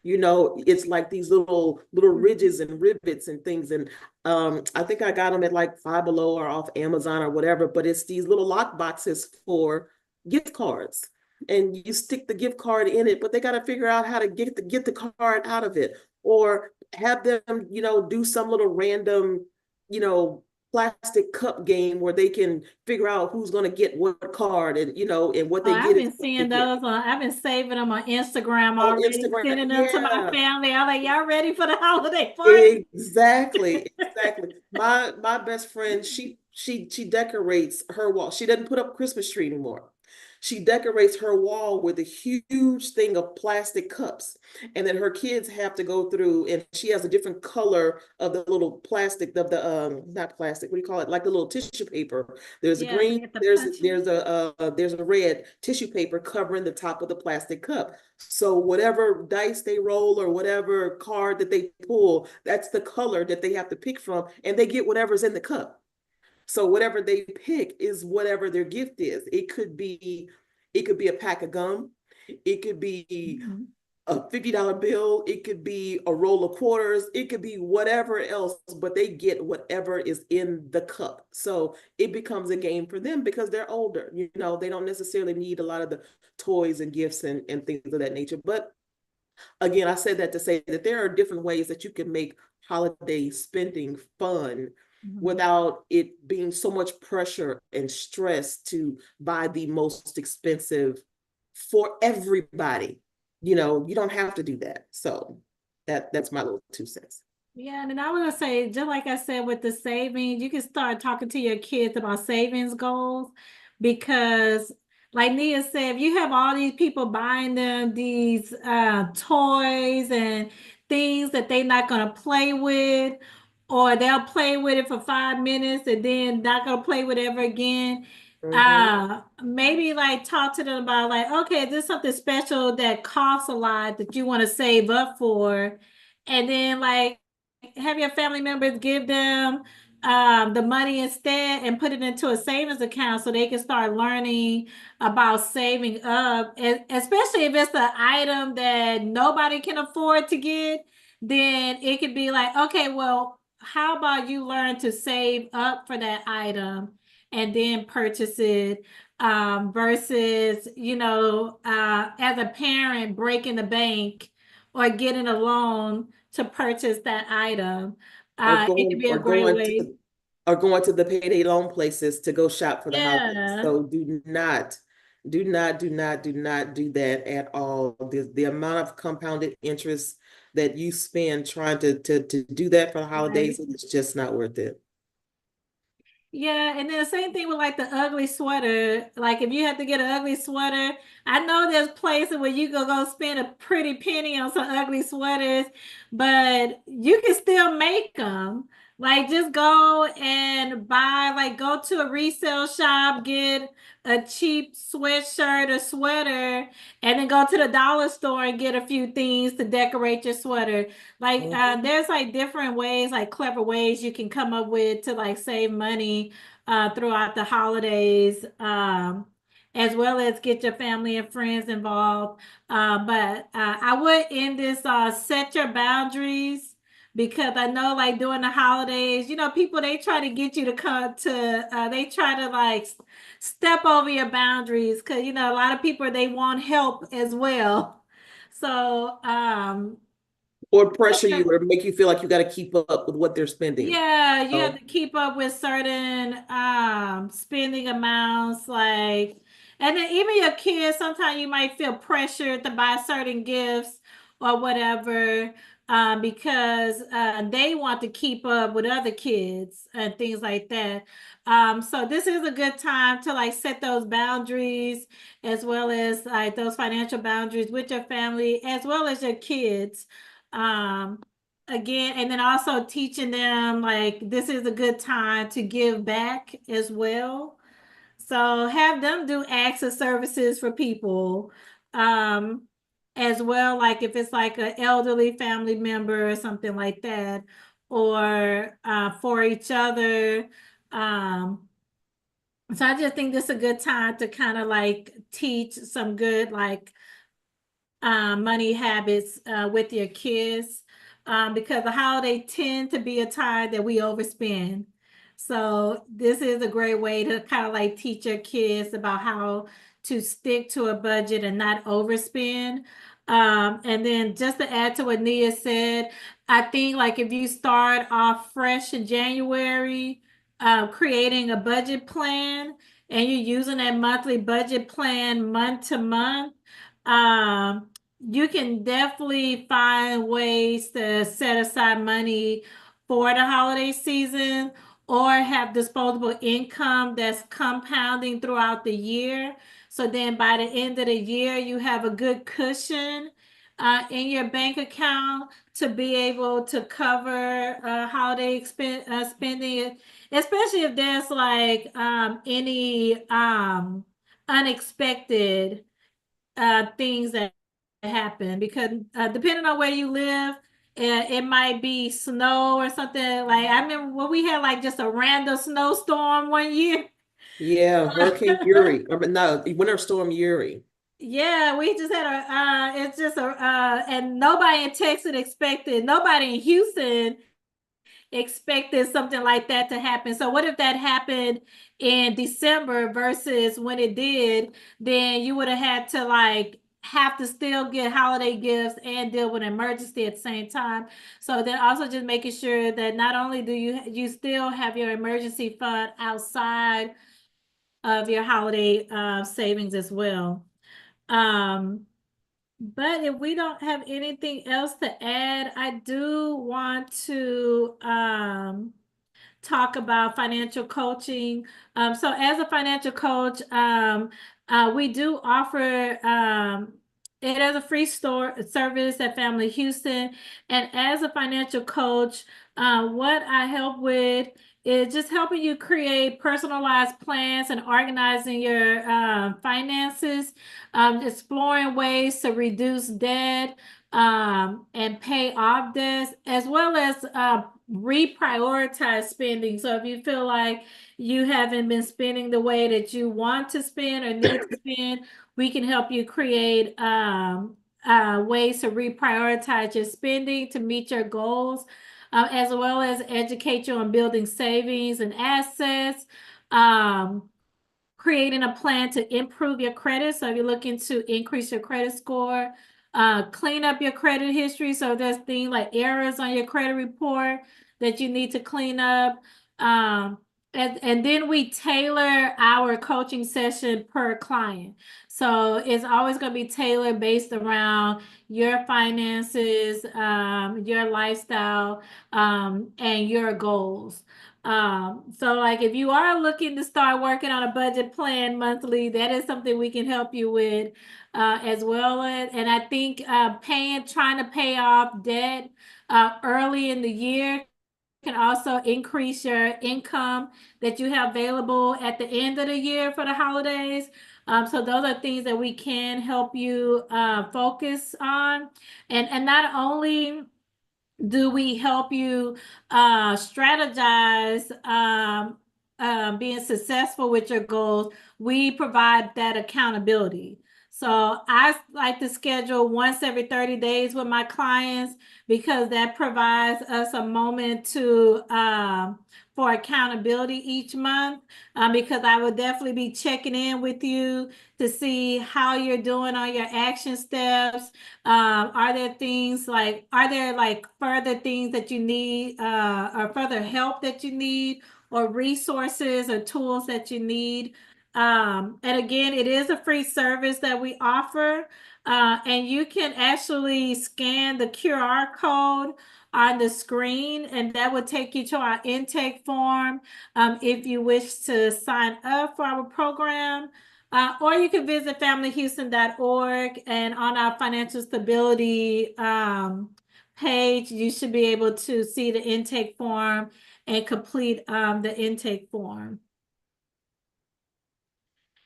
It's like these little ridges and rivets and things. And I think I got them at like Five Below or off Amazon or whatever, but it's these little lock boxes for gift cards. And you stick the gift card in it, but they got to figure out how to get the card out of it, or have them, do some little random, plastic cup game where they can figure out who's going to get what card, and and what Oh, they I've get is been what they seeing get. those I've been saving them on Instagram On already, Instagram, sending them to my yeah. family. I'm like, y'all ready for the holiday party? Exactly. My best friend, she decorates her wall. She doesn't put up a Christmas tree anymore. She decorates her wall with a huge thing of plastic cups. And then her kids have to go through, and she has a different color of the little plastic, of the not plastic, what do you call it? Like the little tissue paper. There's a Yeah, they green, get the there's punches. there's a red tissue paper covering the top of the plastic cup. So whatever dice they roll or whatever card that they pull, that's the color that they have to pick from, and they get whatever's in the cup. So whatever they pick is whatever their gift is. It could be a pack of gum. It could be Mhm. a $50 bill. It could be a roll of quarters. It could be whatever else, but they get whatever is in the cup. So it becomes a game for them because they're older. They don't necessarily need a lot of the toys and gifts and things of that nature. But again, I said that to say that there are different ways that you can make holiday spending fun Mhm. without it being so much pressure and stress to buy the most expensive for everybody. You don't have to do that. So that's my little 2 cents. Yeah, and then I was gonna say, just like I said with the savings, you can start talking to your kids about savings goals, because like Nia said, if you have all these people buying them these toys and things that they're not gonna play with, or they'll play with it for 5 minutes and then not gonna play with it ever again. Mhm. Maybe like talk to them about, like, okay, this is something special that costs a lot that you want to save up for, and then like have your family members give them the money instead and put it into a savings account so they can start learning about saving up. And especially if it's an item that nobody can afford to get, then it could be like, okay, well, how about you learn to save up for that item and then purchase it, versus, as a parent breaking the bank or getting a loan to purchase that item. Or It could going be a or great going way. to or going to the payday loan places to go shop for the holidays. Yeah. So do not do that at all. The amount of compounded interest that you spend trying to do that for the Right. holidays, it's just not worth it. Yeah, and then the same thing with like the ugly sweater. Like if you have to get an ugly sweater, I know there's places where you go spend a pretty penny on some ugly sweaters, but you can still make them. Like just go and buy, like go to a resale shop, get a cheap sweatshirt or sweater, and then go to the dollar store and get a few things to decorate your sweater. Like there's like different ways, like clever ways you can come up with to like save money throughout the holidays. as well as get your family and friends involved. But I would end this set your boundaries, because I know like during the holidays, people, they try to get you to come to, they try to like step over your boundaries, because, a lot of people, they want help as well. So, Or pressure you or make you feel like you got to keep up with what they're spending. yeah, you have Oh, to keep up with certain spending amounts, like, and then even your kids, sometimes you might feel pressured to buy certain gifts or whatever, because they want to keep up with other kids and things like that. So this is a good time to like set those boundaries, as well as like those financial boundaries with your family as well as your kids. Um, Again, and then also teaching them like this is a good time to give back as well. So have them do acts of services for people, um, as well, like if it's like an elderly family member or something like that, or for each other. So I just think this is a good time to kind of like teach some good like money habits with your kids, because the holiday tend to be a time that we overspend. So this is a great way to kind of like teach your kids about how to stick to a budget and not overspend. And then just to add to what Nia said, I think like if you start off fresh in January, creating a budget plan, and you're using that monthly budget plan month to month, um, you can definitely find ways to set aside money for the holiday season, or have disposable income that's compounding throughout the year. So then by the end of the year, you have a good cushion in your bank account to be able to cover holiday spending, especially if there's like any unexpected things that happen, because depending on where you live, it might be snow or something. Like I remember when we had like just a random snowstorm one year. yeah, Hurricane Uri. Or, no, Winter Storm Uri. Yeah, we just had it's just and nobody in Texas expected, nobody in Houston expected something like that to happen. So what if that happened in December versus when it did? Then you would have had to like have to still get holiday gifts and deal with an emergency at the same time. So then also just making sure that not only do you still have your emergency fund outside of your holiday savings as well. Um, but if we don't have anything else to add, I do want to talk about financial coaching. So as a financial coach, we do offer it as a free store service at Family Houston. And as a financial coach, what I help with is just helping you create personalized plans and organizing your finances, exploring ways to reduce debt, and pay off debts, as well as reprioritize spending. So if you feel like you haven't been spending the way that you want to spend or need to spend, we can help you create ways to reprioritize your spending to meet your goals, as well as educate you on building savings and assets. Creating a plan to improve your credit. So if you're looking to increase your credit score, clean up your credit history. So there's things like errors on your credit report that you need to clean up. And then we tailor our coaching session per client. So it's always going to be tailored based around your finances, your lifestyle, and your goals. So like if you are looking to start working on a budget plan monthly, that is something we can help you with as well. And I think trying to pay off debt early in the year can also increase your income that you have available at the end of the year for the holidays. So those are things that we can help you focus on. And not only do we help you strategize being successful with your goals, we provide that accountability. So I like to schedule once every 30 days with my clients because that provides us a moment to for accountability each month. Because I will definitely be checking in with you to see how you're doing on your action steps. Are there like further things that you need, or further help that you need, or resources or tools that you need? And again, it is a free service that we offer. And you can actually scan the QR code on the screen, and that will take you to our intake form if you wish to sign up for our program. Or you can visit familyhouston.org, and on our financial stability page, you should be able to see the intake form and complete the intake form.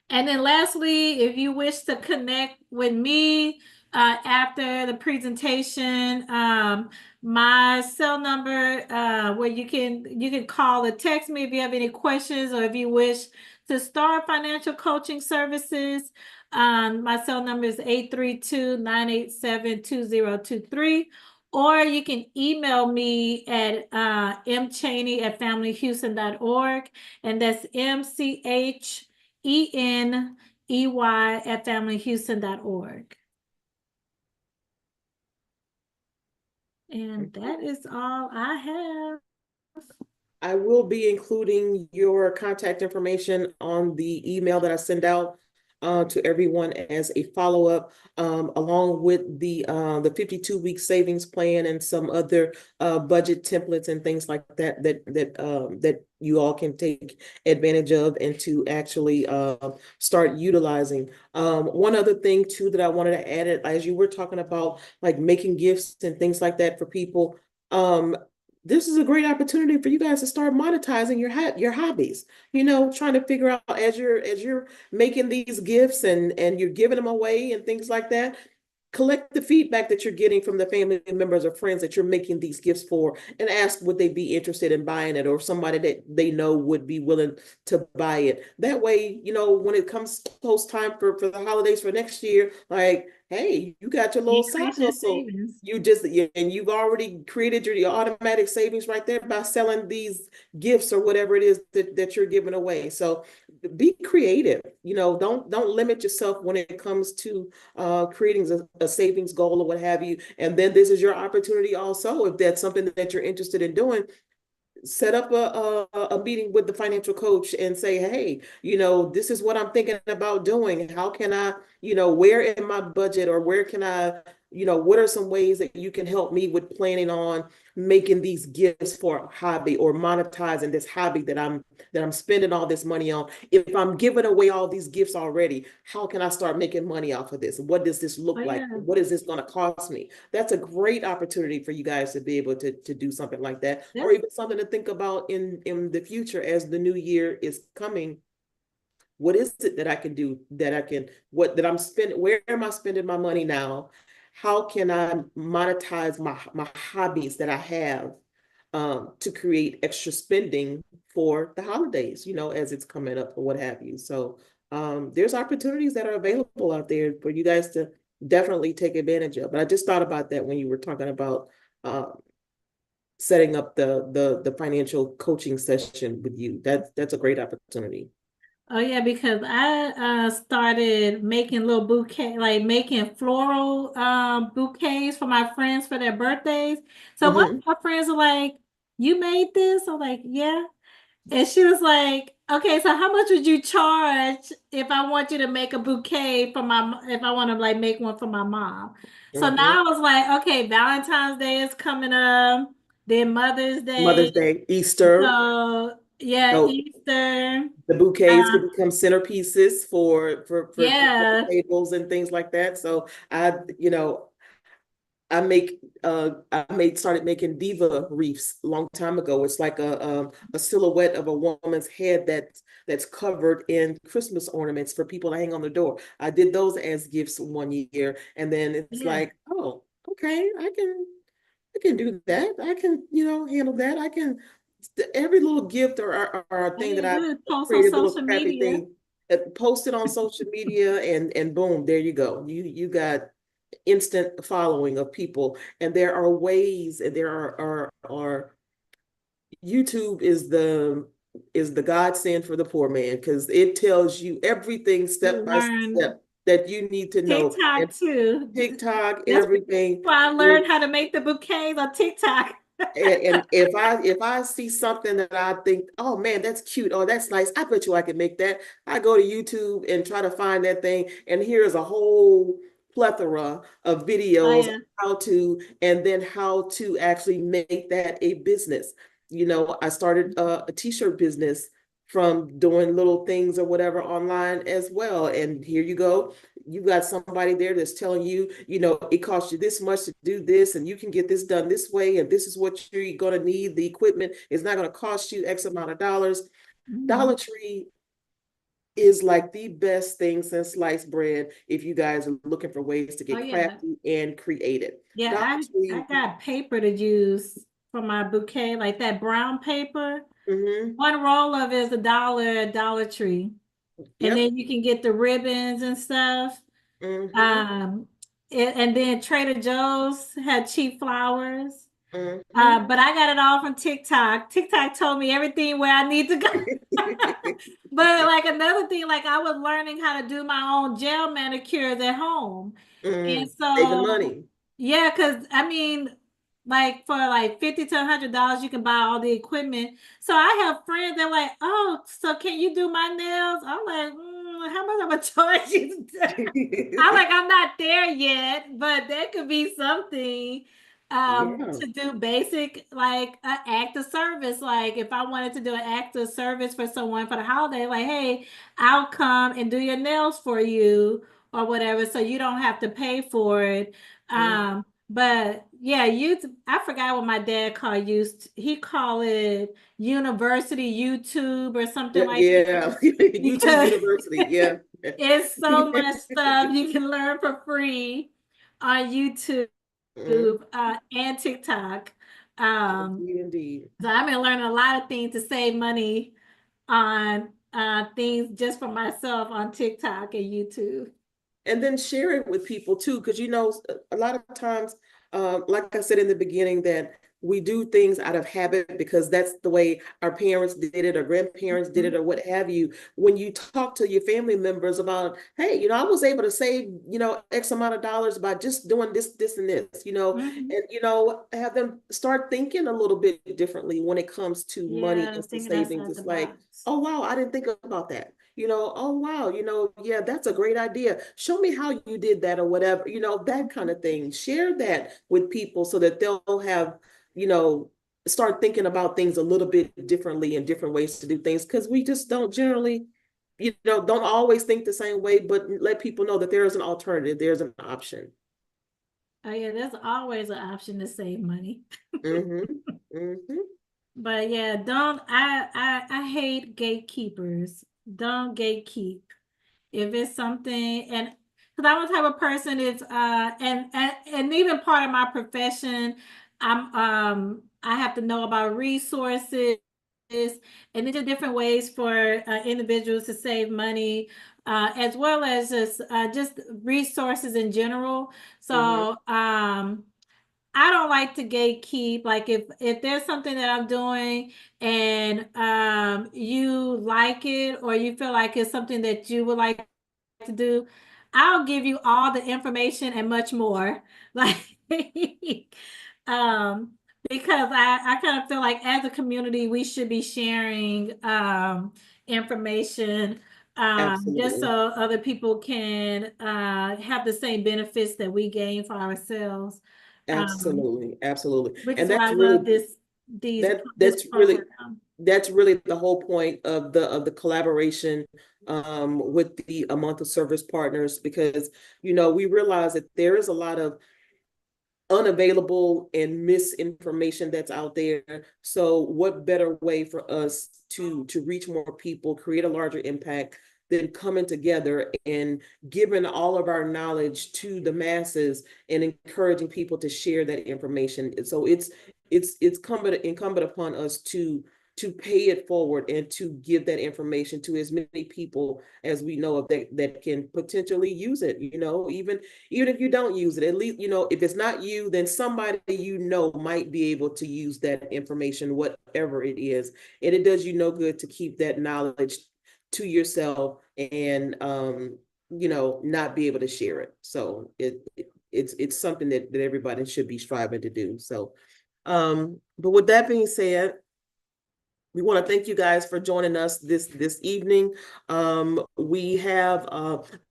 And then lastly, if you wish to connect with me after the presentation, my cell number where you can call or text me if you have any questions, or if you wish to start financial coaching services. My cell number is 832-987-2023. Or you can email me at mchaney@familyhouston.org, and that's MCHENEY@familyhouston.org. And that is all I have. I will be including your contact information on the email that I send out to everyone as a follow-up, along with the 52-week savings plan and some other budget templates and things like that you all can take advantage of and to actually start utilizing. One other thing too that I wanted to add, as you were talking about like making gifts and things like that for people, this is a great opportunity for you guys to start monetizing your hobbies. You know, trying to figure out as you're making these gifts and you're giving them away and things like that. Collect the feedback that you're getting from the family members or friends that you're making these gifts for, and ask would they be interested in buying it, or somebody that they know would be willing to buy it. That way, you know, when it comes close time for the holidays for next year, like, hey, you got your little side Increase your hustle. savings. And you've already created your automatic savings right there by selling these gifts or whatever it is that you're giving away. So be creative. You know, don't limit yourself when it comes to creating a savings goal or what have you. And then this is your opportunity also, if that's something that you're interested in doing, set up a meeting with the financial coach and say, hey, you know, this is what I'm thinking about doing. How can I, you know, where in my budget, or where can I, you know, what are some ways that you can help me with planning on making these gifts for a hobby, or monetizing this hobby that I'm spending all this money on. If I'm giving away all these gifts already, how can I start making money off of this? What does this look like? What is this going to cost me? That's a great opportunity for you guys to be able to do something like that, or even something to think about in the future as the new year is coming. What is it that I can do, that I'm spending, where am I spending my money now? How can I monetize my hobbies that I have to create extra spending for the holidays, you know, as it's coming up or what have you. So there's opportunities that are available out there for you guys to definitely take advantage of. But I just thought about that when you were talking about setting up the financial coaching session with you. That's a great opportunity. Oh yeah, because I started making little bouquet, like making floral bouquets for my friends for their birthdays. So one of my friends were like, "You made this?" I'm like, "Yeah." And she was like, "Okay, so how much would you charge if I want you to make a bouquet for if I want to like make one for my mom?" So now I was like, "Okay, Valentine's Day is coming up, then Mother's Mother's Day. Day, Easter. So yeah, So Easter. the bouquets could become centerpieces for Yeah, tables and things like that. So you know, I started making diva wreaths a long time ago. It's like a silhouette of a woman's head that's covered in Christmas ornaments for people to hang on the door. I did those as gifts one year, and then it's yeah. like, oh, okay, I can do that. I can, you know, handle that. I can every little gift or thing that Yeah, I good. Post on created, little social crappy media. thing, post it on social media, and boom, there you go. You got instant following of people, and there are ways, and there are YouTube is the godsend for the poor man, because it tells you everything You step by learn step that you need to know. And TikTok too. TikTok, That's everything. why I learned how to make the bouquets on TikTok. And if I see something that I think, oh man, that's cute, oh that's nice, I bet you I can make that. I go to YouTube and try to find that thing, and here's a whole plethora of Oh videos yeah. how to, and then how to actually make that a business. You know, I started a t-shirt business from doing little things or whatever online as well, and here you go, you got somebody there that's telling you, you know, it costs you this much to do this, and you can get this done this way, and this is what you're going to need. The equipment is not going to cost you X amount of dollars. Mhm. Dollar Tree is like the best thing since sliced bread if you guys are looking for ways to Oh get yeah. crafty and creative. Yeah, Dollar I Tree, got paper to use for my bouquet, like that brown paper. mm-hmm, One roll of it is $1 at Dollar Tree. And yep, then you can get the ribbons and stuff. mm-hmm, Um, and then Trader Joe's had cheap flowers. mm-hmm. But I got it all from TikTok. TikTok told me everything where I need to go. But like another thing, like I was learning how to do my own gel manicures at home. And Saving so, money. yeah, because I mean, like for like $50 to $100, you can buy all the equipment. So I have friends that are like, oh, so can you do my nails? I'm like, how much I'm gonna charge you? I'm like, I'm not there yet, but that could be something Yeah. to do basic, like an act of service. Like if I wanted to do an act of service for someone for the holiday, like, hey, I'll come and do your nails for you or whatever, so you don't have to pay for it. Mm-hmm. But yeah, you I forgot what my dad called used. He called it university YouTube or something like Yeah, that YouTube because University. Yeah. it's so much stuff you can learn for free on YouTube Mhm. and TikTok. Um, Indeed, indeed. so I've been learning a lot of things to save money on things just for myself on TikTok and YouTube. And then share it with people too, because you know, a lot of times, like I said in the beginning, that we do things out of habit because that's the way our parents did it or grandparents did it Mhm. or what have you. When you talk to your family members about, hey, you know, I was able to save, you know, X amount of dollars by just doing this, this, and this, you know, Mhm. and, you know, have them start thinking a little bit differently when it comes to money Yeah, and to thinking savings. outside the It's like, box. oh, wow, I didn't think about that. You know, oh wow, you know, yeah, that's a great idea. Show me how you did that or whatever, you know, that kind of thing. Share that with people so that they'll have, you know, start thinking about things a little bit differently and different ways to do things, because we just don't generally, you know, don't always think the same way, but let people know that there is an alternative, there's an option. Oh yeah, there's always an option to save money. Mm-hmm. Mm-hmm. But yeah, don't I hate gatekeepers. Don't gatekeep. If it's something, and because I'm the type of person, if and even part of my profession, I have to know about resources and then just different ways for individuals to save money, as well as just resources in general. Mm-hmm. So I don't like to gatekeep. Like if there's something that I'm doing and you like it or you feel like it's something that you would like to do, I'll give you all the information and much more. Like um because I kind of feel like as a community we should be sharing information just Absolutely. so other people can have the same benefits that we gain for ourselves. Um, Absolutely. Absolutely. which is And why I that's love really this program. that's really the whole point of the collaboration with the a month of service partners, because you know we realize that there is a lot of unavailable and misinformation that's out there. So what better way for us to reach more people, create a larger impact than coming together and giving all of our knowledge to the masses and encouraging people to share that information. So it's incumbent upon us to pay it forward and to give that information to as many people as we know of that can potentially use it. Even if you don't use it, at least, if it's not you, then somebody might be able to use that information, whatever it is. And it does you no good to keep that knowledge to yourself and not be able to share it. So it's something that everybody should be striving to do. So but with that being said, we want to thank you guys for joining us this evening. We have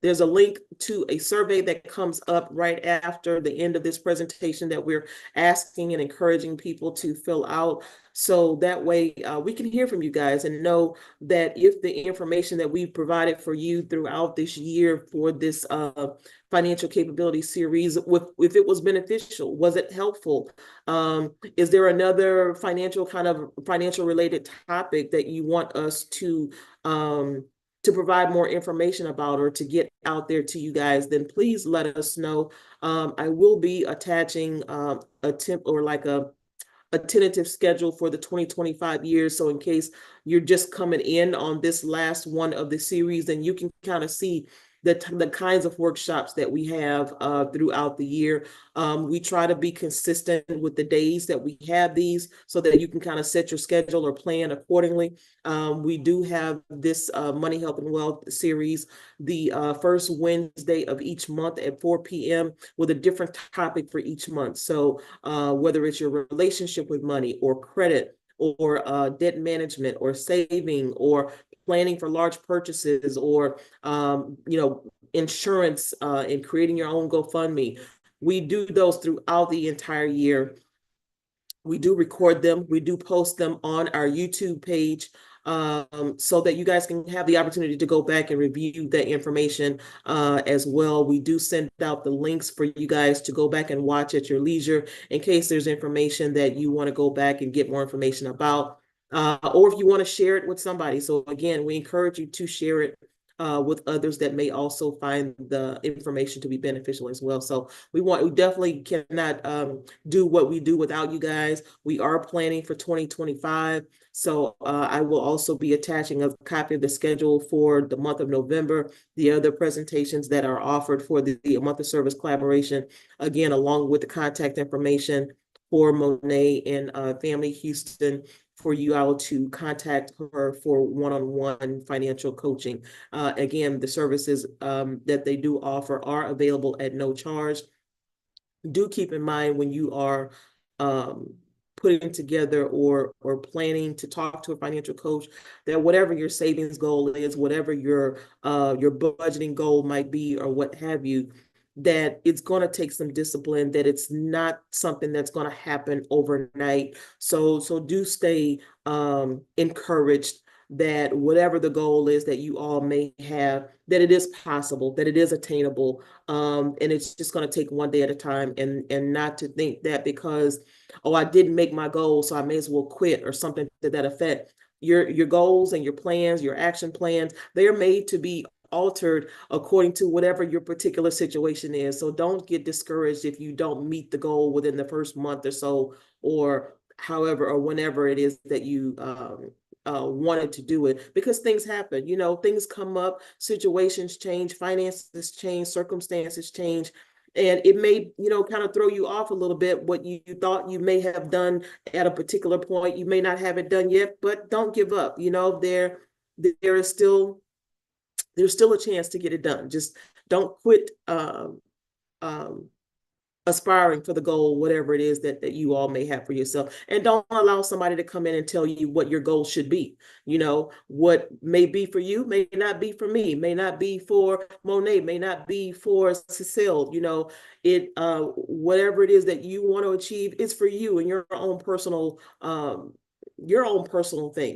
there's a link to a survey that comes up right after the end of this presentation that we're asking and encouraging people to fill out. So that way we can hear from you guys and know that if the information that we've provided for you throughout this year for this financial capability series, if it was beneficial, was it helpful? Is there another financial related topic that you want us to provide more information about or to get out there to you guys? Then please let us know. I will be attaching a tentative schedule for the 2025 years. So in case you're just coming in on this last one of the series, then you can kind of see the kinds of workshops that we have throughout the year. We try to be consistent with the days that we have these so that you can kind of set your schedule or plan accordingly. We do have this Money, Health, and Wealth series the first Wednesday of each month at 4 p.m. with a different topic for each month. So whether it's your relationship with money or credit or debt management or saving or planning for large purchases or insurance and creating your own GoFundMe. We do those throughout the entire year. We do record them. We do post them on our YouTube page so that you guys can have the opportunity to go back and review that information as well. We do send out the links for you guys to go back and watch at your leisure in case there's information that you want to go back and get more information about. Or if you want to share it with somebody. So again, we encourage you to share it with others that may also find the information to be beneficial as well. So we definitely cannot do what we do without you guys. We are planning for 2025. So I will also be attaching a copy of the schedule for the month of November, the other presentations that are offered for the month of service collaboration, again, along with the contact information for Monet and Family Houston for you all to contact her for one-on-one financial coaching. Again, the services that they do offer are available at no charge. Do keep in mind when you are putting together or planning to talk to a financial coach that whatever your savings goal is, whatever your budgeting goal might be or what have you, that it's going to take some discipline, that it's not something that's going to happen overnight. So do stay encouraged that whatever the goal is that you all may have, that it is possible, that it is attainable, and it's just going to take one day at a time, and not to think that because, oh, I didn't make my goal, so I may as well quit or something to that effect. Your goals and your plans, your action plans, they're made to be altered according to whatever your particular situation is. So don't get discouraged if you don't meet the goal within the first month or so, or however, or whenever it is that you wanted to do it, because things happen, things come up, situations change, finances change, circumstances change. And it may, kind of throw you off a little bit. What you thought you may have done at a particular point, you may not have it done yet, but don't give up. There's still a chance to get it done. Just don't quit aspiring for the goal, whatever it is that you all may have for yourself. And don't allow somebody to come in and tell you what your goal should be. What may be for you may not be for me, may not be for Monet, may not be for Cecile. Whatever it is that you want to achieve is for you and your own personal thing,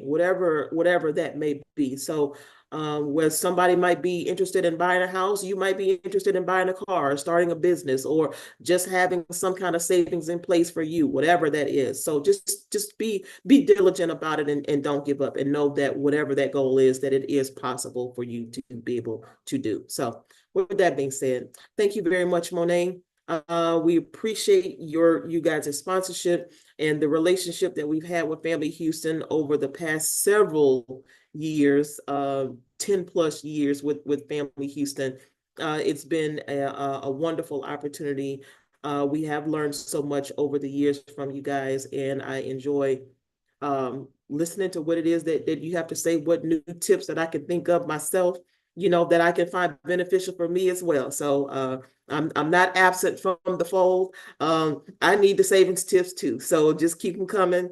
whatever that may be. So where somebody might be interested in buying a house, you might be interested in buying a car, or starting a business, or just having some kind of savings in place for you, whatever that is. So just be diligent about it, and don't give up, and know that whatever that goal is, that it is possible for you to be able to do. So with that being said, thank you very much, Monet. We appreciate you guys' sponsorship and the relationship that we've had with Family Houston over the past several years, 10 plus years with Family Houston. It's been a wonderful opportunity. We have learned so much over the years from you guys, and I enjoy listening to what it is that you have to say, what new tips that I can think of myself, that I can find beneficial for me as well. So I'm not absent from the fold. I need the savings tips too. So just keep them coming.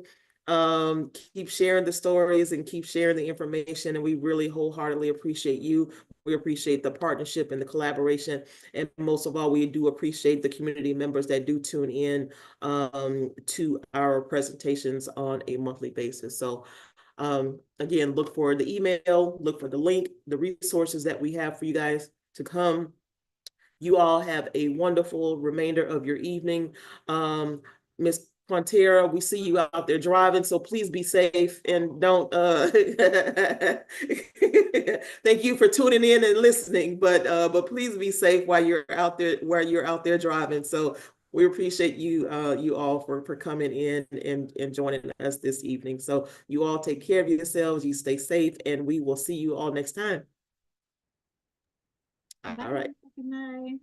Keep sharing the stories and keep sharing the information. And we really wholeheartedly appreciate you. We appreciate the partnership and the collaboration. And most of all, we do appreciate the community members that do tune in to our presentations on a monthly basis. So again, look for the email, look for the link, the resources that we have for you guys to come. You all have a wonderful remainder of your evening. Ms. Quantera, we see you out there driving, so please be safe and don't thank you for tuning in and listening, but please be safe while you're out there driving. So we appreciate you you all for coming in and joining us this evening. So you all take care of yourselves, you stay safe, and we will see you all next time. Bye. All right. Good night.